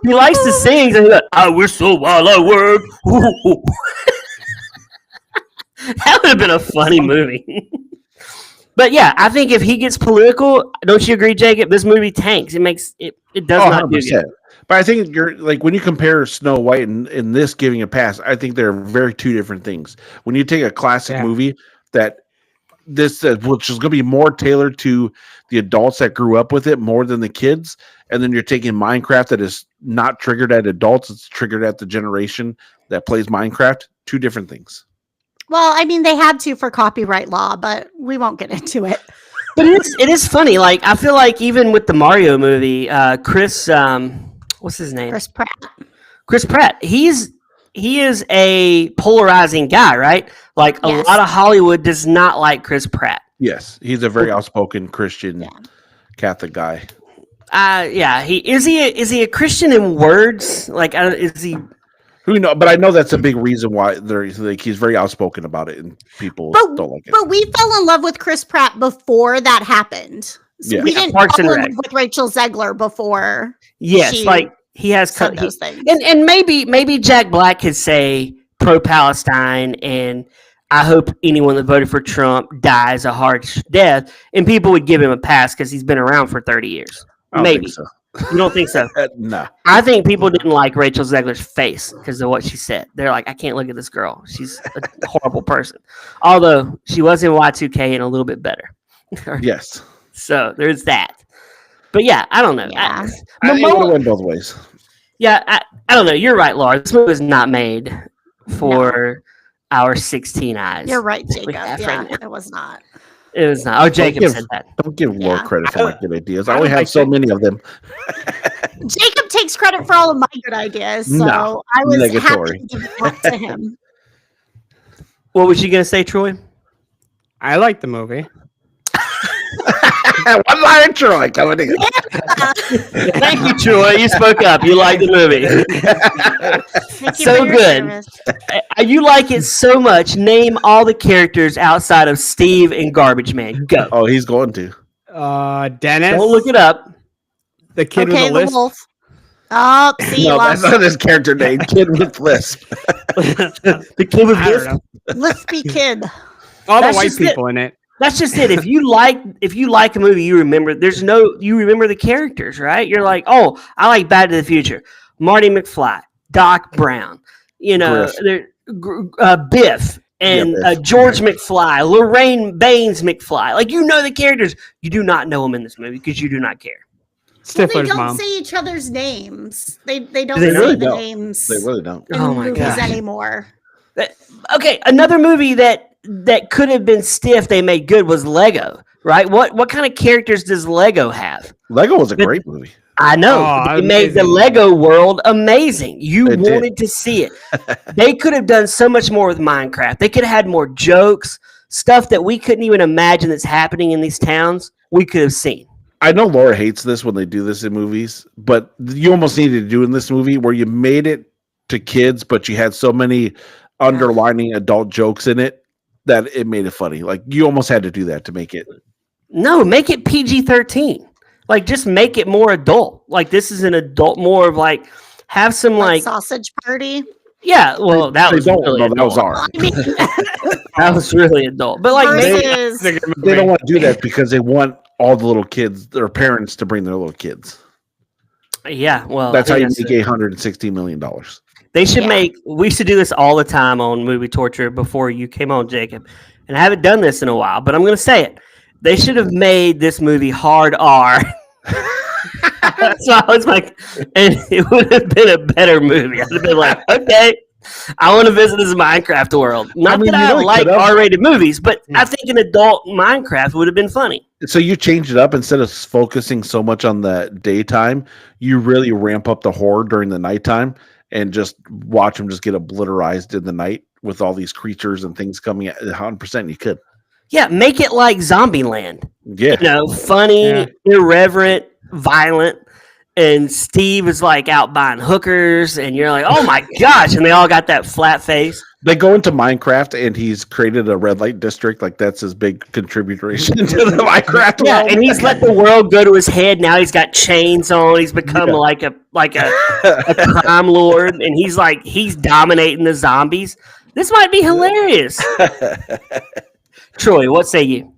He likes to sing, and he's like, "I whistle while I work." That would have been a funny movie. But yeah, I think if he gets political, don't you agree, Jacob? This movie tanks. It makes it. It does not do good. But I think you're like when you compare Snow White and this giving a pass, I think they're very two different things. When you take a classic Yeah. movie that this which is going to be more tailored to the adults that grew up with it more than the kids, and then you're taking Minecraft that is not triggered at adults, it's triggered at the generation that plays Minecraft. Two different things. Well, I mean, they had to for copyright law, but we won't get into it. But it is funny. Like I feel like even with the Mario movie, Chris, what's his name? Chris Pratt. Chris Pratt. He is a polarizing guy, right? Like a Yes. lot of Hollywood does not like Chris Pratt. Yes, he's a very outspoken Christian Yeah. Catholic guy. Yeah. Is he a Christian in words? Like, is he? Who know? But I know that's a big reason why he's very outspoken about it, and people But, don't like it. but we fell in love with Chris Pratt before that happened. So Yeah. we Yeah, didn't Parks and fall in Rec. love with Rachel Zegler before Yes, She like he has said cut. those things. And maybe Jack Black could say pro-Palestine, and I hope anyone that voted for Trump dies a harsh death, and people would give him a pass because he's been around for 30 years. I don't Maybe think so. you don't think so? Nah. I think people didn't like Rachel Zegler's face because of what she said. They're like, I can't look at this girl. She's a horrible person. Although she was in Y2K and a little bit better. Yes. So there's that. But yeah, I don't know. Yeah. I think it Momoa- would have went both ways. Yeah, I don't know. You're right, Laura. This movie was not made for our 16 eyes. You're right, We Jacob. have Yeah, right now. it was not. It was not. Oh, Jacob give- said that. Don't give Laura Yeah. credit for my good ideas. I I only would have like so to- many of them. Jacob takes credit for all of my good ideas, so No, I was negatory. happy to give that to him. What was you going to say, Troy? I like the movie. One-liner Troy coming in. Thank you, Troy. You spoke up. You liked the movie. Thank you So for your good. service. You like it so much. Name all the characters outside of Steve and Garbage Man. Go. Oh, he's going to. Dennis. Don't look it up. The kid Okay, with the the list. wolf. Oh, see, No, that's lost not his character name. Kid with lisp. The kid with I don't this. know. lispy kid. All the That's white just it. people in it. That's just it. If you like a movie, you remember. You remember the characters, right? You're like, oh, I like Back to the Future, Marty McFly, Doc Brown, Griff. Biff, and Yeah, Biff. George McFly, Lorraine Baines McFly. Like the characters. You do not know them in this movie because you do not care. Well, they Stifler's don't mom. say each other's names. They don't They say really the don't. names They really don't. in Oh my movies gosh. anymore. Okay, another movie that could have been stiff they made good was Lego. Right? What kind of characters does Lego have? Lego was a But- great movie. I know. Oh, They made the amazing. Lego world amazing. You They did. wanted to see it. They could have done so much more with Minecraft. They could have had more jokes, stuff that we couldn't even imagine that's happening in these towns. We could have seen. I know Laura hates this when they do this in movies, but you almost needed to do in this movie where you made it to kids, but you had so many underlining adult jokes in it that it made it funny. Like you almost had to do that to make it. No, make it PG-13. Like just make it more adult. Like this is an adult, more of like have some like sausage party. yeah. Well, that They was don't. really No, that was adult. ours. I mean, That was really adult. But like versus They don't want to do that because they want all the little kids, their parents, to bring their little kids. yeah. Well, That's I how you think make $160 million. They should Yeah. we should do this all the time on Movie Torture before you came on, Jacob. And I haven't done this in a while, but I'm going to say it. They should have made this movie hard R. So I was like, and it would have been a better movie. I'd have been like, okay, I want to visit this Minecraft world. Not mean, that you I know, it like could have. R-rated movies, but I think an adult Minecraft would have been funny. So you change it up instead of focusing so much on the daytime. You really ramp up the horror during the nighttime and just watch them just get obliterized in the night with all these creatures and things coming at 100%. You could, Yeah, make it like Zombieland. yeah. Funny, Yeah. irreverent, violent. And Steve is like out buying hookers, and you're like, oh my gosh. And they all got that flat face. They go into Minecraft and he's created a red light district. Like that's his big contribution to the Minecraft Yeah, world. and he's let the world go to his head. Now he's got chains on. He's become Yeah. like a crime lord, and he's dominating the zombies. This might be hilarious. Troy, what say you?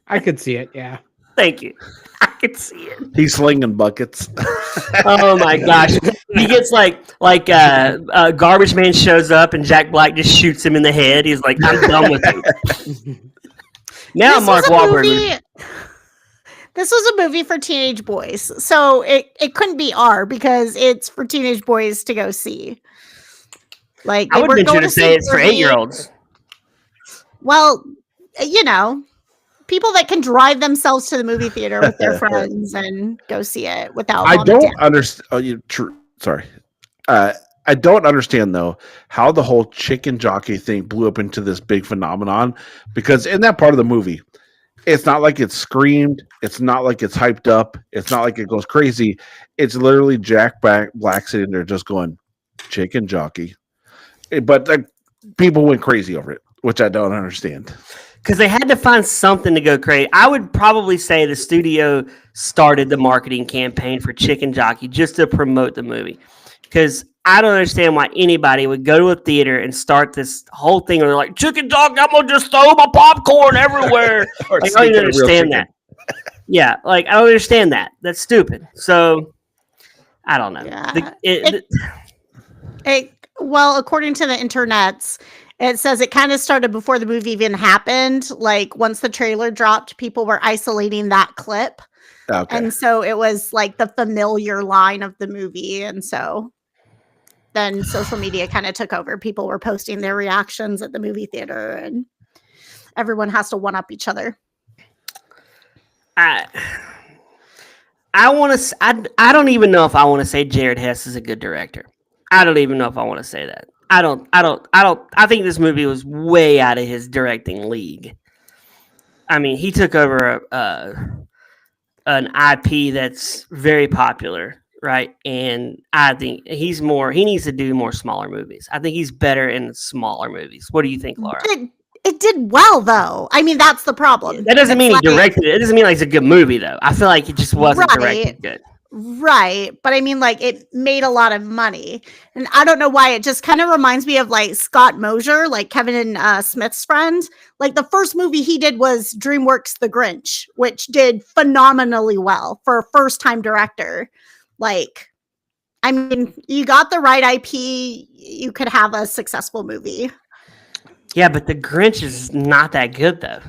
I could see it. Yeah. Thank you. I can see it. He's slinging buckets. Oh my gosh! He gets Garbage Man shows up and Jack Black just shoots him in the head. He's like, "I'm done with you." Now This Mark was a Wahlberg. movie- This was a movie for teenage boys, so it couldn't be R because it's for teenage boys to go see. Like I they would were venture going to see say it's for Barbie. 8-year-olds. Well, people that can drive themselves to the movie theater with their friends and go see it without. I mom and dad. don't understand. Sorry. I don't understand though how the whole chicken jockey thing blew up into this big phenomenon, because in that part of the movie, it's not like it's screamed, it's not like it's hyped up, it's not like it goes crazy. It's literally Jack Black sitting there just going chicken jockey, but people went crazy over it, which I don't understand. Because they had to find something to go crazy. I would probably say the studio started the marketing campaign for Chicken Jockey just to promote the movie. Because I don't understand why anybody would go to a theater and start this whole thing where they're like, Chicken Jockey, I'm going to just throw my popcorn everywhere. Or Like, I don't sneak even in a real understand chicken. that. Yeah, like, I don't understand that. That's stupid. So, I don't know. Yeah. Well, according to the internets, it says it kind of started before the movie even happened. Like once the trailer dropped, people were isolating that clip. Okay. And so it was like the familiar line of the movie. And so then social media kind of took over. People were posting their reactions at the movie theater, and everyone has to one up each other. I want to. I don't even know if I want to say Jared Hess is a good director. I don't even know if I want to say that. I don't. I think this movie was way out of his directing league. I mean, he took over an IP that's very popular, right? And I think he needs to do more smaller movies. I think he's better in smaller movies. What do you think, Laura? It did well, though. I mean, that's the problem. That doesn't mean he It's like- directed it. It doesn't mean like it's a good movie, though. I feel like it just wasn't directed good. Right. But I mean, like, it made a lot of money. And I don't know why. It just kind of reminds me of like Scott Mosier, like Kevin and Smith's friend. Like, the first movie he did was DreamWorks' The Grinch, which did phenomenally well for a first time director. Like, I mean, you got the right IP, you could have a successful movie. Yeah, but The Grinch is not that good, though,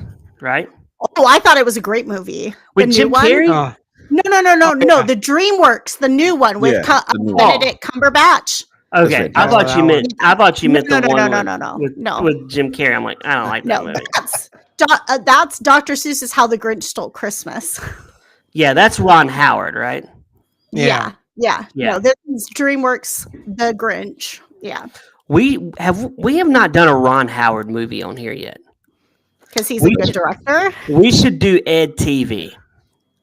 right? Oh, I thought it was a great movie. With Jim Carrey? Oh, No. yeah. The DreamWorks, the new one with Yeah, the new one. Benedict Cumberbatch. Okay, right. I thought you Oh, meant. I thought you meant No, the no, one no. with Jim Carrey. I'm like, I don't like that No, movie. that's Dr. Seuss's How the Grinch Stole Christmas. Yeah, that's Ron Howard, right? Yeah. Yeah. Yeah. No, this is DreamWorks The Grinch. Yeah. We have not done a Ron Howard movie on here yet. Because he's We- a good director. We should do Ed TV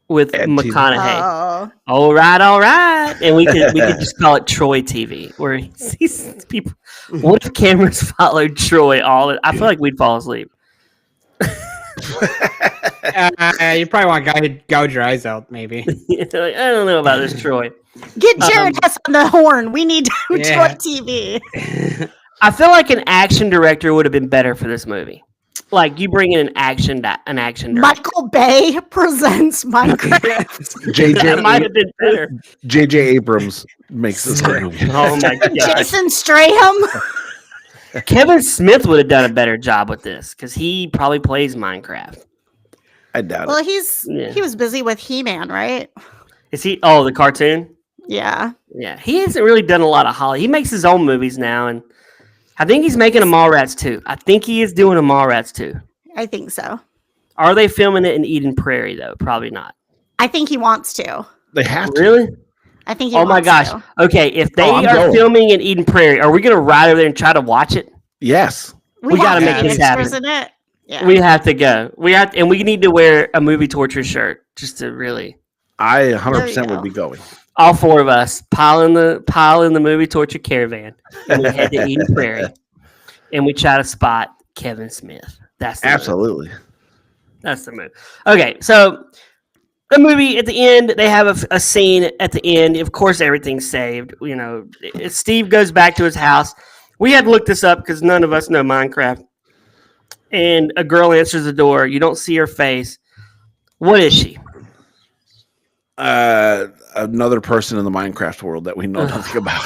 with Ed TV. McConaughey. Oh. All right, and we could just call it Troy TV, where he sees people. What if cameras followed Troy I feel like we'd fall asleep. You probably want to gouge your eyes out, maybe. Like, I don't know about this Troy. Get Jared Hess on the horn. We need Yeah. Troy TV. I feel like an action director would have been better for this movie. Like you bring in an action director. Michael Bay presents Minecraft. That might have been better. J.J. Abrams makes this movie. Oh my gosh. Jason Stratham. Kevin Smith would have done a better job with this because he probably plays Minecraft. I doubt Well, it. Yeah. he was busy with He-Man, right? Is he? Oh, the cartoon. Yeah. Yeah, he hasn't really done a lot of Holly. He makes his own movies now, and I think he's making a Mallrats 2. I think he is doing a Mallrats 2. I think so. Are they filming it in Eden Prairie though? Probably not. I think he wants to. They have to. Really? I think he Oh my wants gosh. to. Okay, if they I'm are going. filming in Eden Prairie, are we going to ride over there and try to watch it? Yes. We gotta make this extras happen. in it. Yeah. We have to go. And we need to wear a movie torture shirt just to really. I There 100% you go. would be going. All four of us pile in the movie torture caravan, and we head to Eden Prairie, and we try to spot Kevin Smith. That's the move. Absolutely. That's the move. Okay, so the movie at the end, they have a scene at the end. Of course, everything's saved. You know, Steve goes back to his house. We had to look this up because none of us know Minecraft. And a girl answers the door. You don't see her face. What is she? Another person in the Minecraft world that we know nothing about.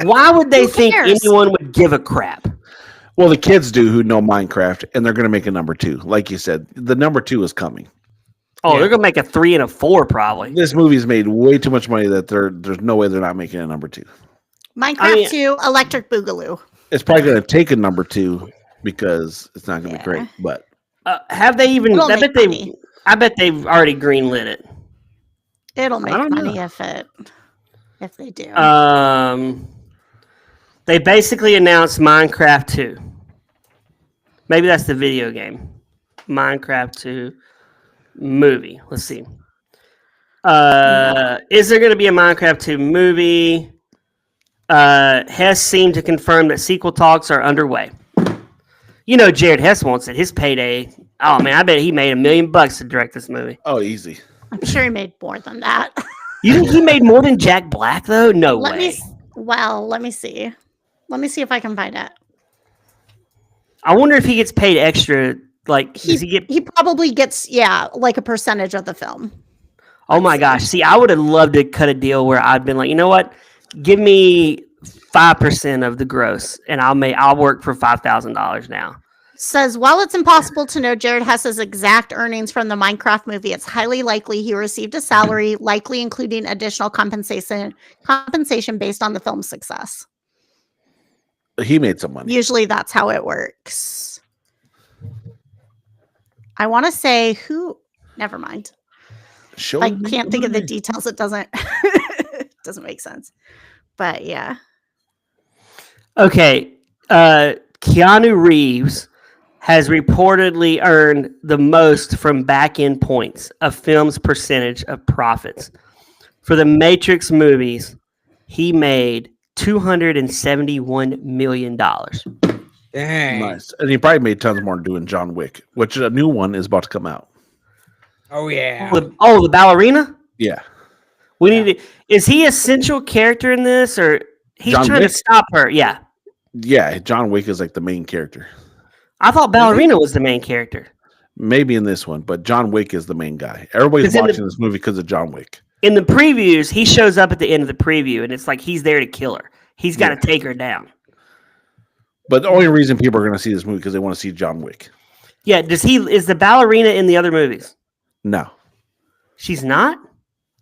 Why would they Who think cares? anyone would give a crap? Well, the kids do who know Minecraft, and they're going to make a number 2. Like you said, the number 2 is coming. Oh, Yeah. they're gonna make a 3 and a 4 probably. This movie's made way too much money that there's no way they're not making a number 2. Minecraft I mean- 2, Electric Boogaloo. It's probably going to take a number 2 because it's not going to be great. But Have they even? It'll I make bet money. I bet they've already greenlit it. It'll make don't money know. if they do. They basically announced Minecraft 2. Maybe that's the video game. Minecraft 2 movie. Let's see. Is there going to be a Minecraft 2 movie? Hess seemed to confirm that sequel talks are underway. You know, Jared Hess wants it. His payday. Oh man, I bet he made $1 million to direct this movie. oh, easy. I'm sure he made more than that. You think he made more than Jack Black though? No Let way. me see. Let me see if I can find it. I wonder if he gets paid extra. Like, does he get? He probably gets like a percentage of the film. Oh my gosh! See, I would have loved to cut a deal where I'd been like, you know what? Give me 5% of the gross, and I'll work for $5,000 now. Says while it's impossible to know Jared Hess's exact earnings from the Minecraft movie, it's highly likely he received a salary, likely including additional compensation based on the film's success. He made some money. Usually that's how it works. I want to say who. Never mind. Show I me can't think of the money. details. It doesn't doesn't make sense. But yeah. Okay, Keanu Reeves has reportedly earned the most from back-end points of film's percentage of profits. For the Matrix movies, he made $271 million. Dang. Nice. And he probably made tons more doing John Wick, which a new one is about to come out. Oh yeah. The ballerina? Yeah. We need to, is he a central character in this, or he's John trying Wick? to stop her? Yeah. Yeah. John Wick is like the main character. I thought ballerina was the main character. Maybe in this one, but John Wick is the main guy. Everybody's 'Cause in watching this movie because of John Wick. In the previews, he shows up at the end of the preview, and it's like he's there to kill her. He's got to take her down. But the only reason people are going to see this movie because they want to see John Wick. Yeah. Is the ballerina in the other movies? No, She's not?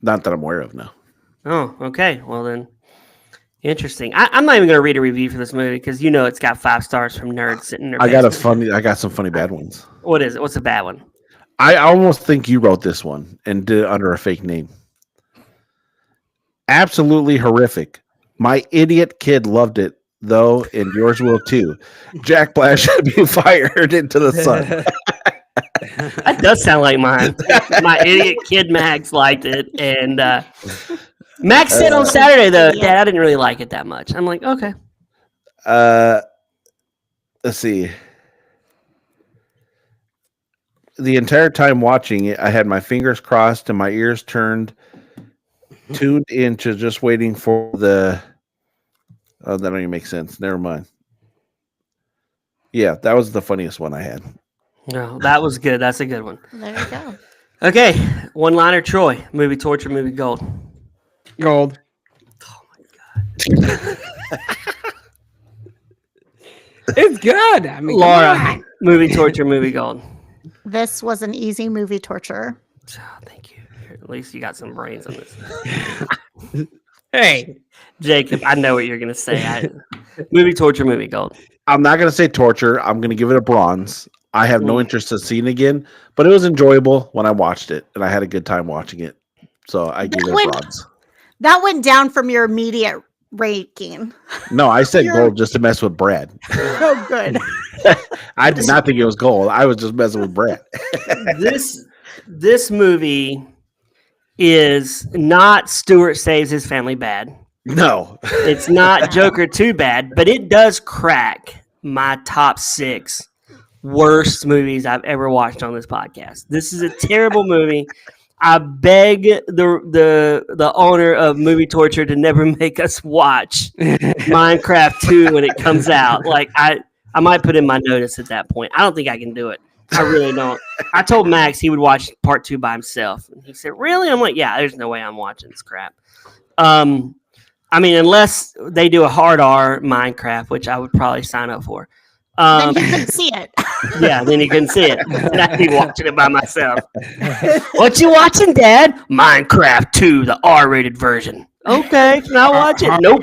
not that I'm aware of. No. Oh, okay. Well then, interesting. I'm not even going to read a review for this movie because you know it's got 5 stars from nerds sitting in their I got some funny bad ones. What is it? What's a bad one? I almost think you wrote this one and did it under a fake name. Absolutely horrific. My idiot kid loved it, though, and yours will too. Jack Black should be fired into the sun. That does sound like mine. My idiot kid Max liked it, and Max said on Saturday though, Yeah. Dad, I didn't really like it that much. I'm like, okay. Let's see. The entire time watching it, I had my fingers crossed and my ears tuned into just waiting for the. Oh, that don't even make sense. Never mind. Yeah, that was the funniest one I had. No, that was good. That's a good one. There you go. Okay, one-liner Troy, movie torture, movie gold. Gold. It's good. I mean, come Laura, on. movie torture, movie gold. This was an easy movie torture. Oh, thank you. At least you got some brains on this. Hey, Jacob, I know what you're gonna say. Movie torture, movie gold. I'm not going to say torture. I'm going to give it a bronze. I have no interest in seeing it again, but it was enjoyable when I watched it, and I had a good time watching it. So I give it a When- bronze. That went down from your immediate ranking. No, I said You're- gold just to mess with Brad. Oh, good. I did not think it was gold. I was just messing with Brad. This movie is not Stewart Saves His Family bad. No. It's not Joker 2 bad, but it does crack my top 6 worst movies I've ever watched on this podcast. This is a terrible movie. I beg the owner of Movie Torture to never make us watch Minecraft 2 when it comes out. Like I might put in my notice at that point. I don't think I can do it. I really don't. I told Max he would watch part 2 by himself. And he said, "Really?" I'm like, "Yeah, there's no way I'm watching this crap." I mean, unless they do a hard R Minecraft, which I would probably sign up for. Then you couldn't see it. Yeah, then you couldn't see it. And I'd be watching it by myself. What you watching, Dad? Minecraft 2, the R-rated version. Okay, can I watch it? Nope.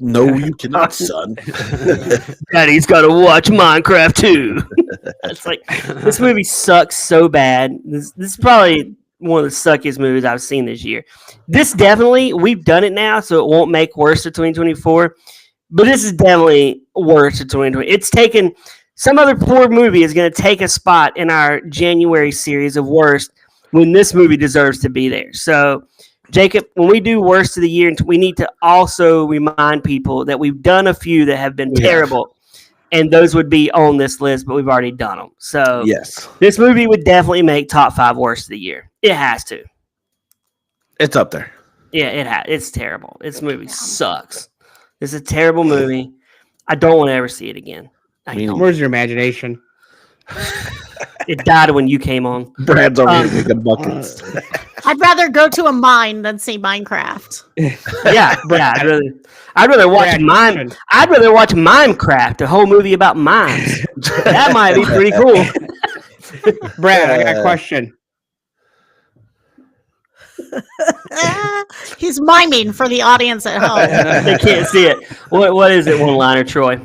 No, you cannot, son. Daddy's got to watch Minecraft 2. It's like, this movie sucks so bad. This is probably one of the suckiest movies I've seen this year. This definitely, we've done it now, so it won't make worse to 2024. But this is definitely worse to 2020. It's taken, some other poor movie is going to take a spot in our January series of worst when this movie deserves to be there. So, Jacob, when we do worst of the year, we need to also remind people that we've done a few that have been terrible, and those would be on this list, but we've already done them. So, Yes. this movie would definitely make top 5 worst of the year. It has to. It's up there. Yeah, it's terrible. This movie sucks. It's a terrible movie. I don't want to ever see it again. I Me don't. Where's your imagination? It died when you came on. Brad's already making buckets. I'd rather go to a mine than see Minecraft. Yeah. I'd rather watch mime. I'd rather watch Minecraft, a whole movie about mimes. That might be pretty cool. Brad, I got a question. He's miming for the audience at home. They can't see it. What is it? One liner, Troy.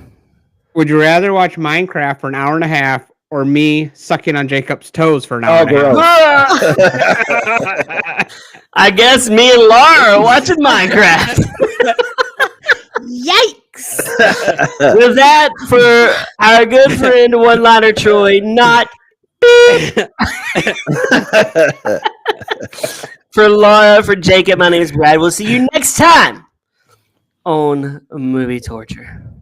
Would you rather watch Minecraft for an hour and a half or me sucking on Jacob's toes for an hour and a half? I guess me and Laura are watching Minecraft. Yikes! With that, for our good friend One-Liner Troy, not for Laura, for Jacob, my name is Brad. We'll see you next time on Movie Torture.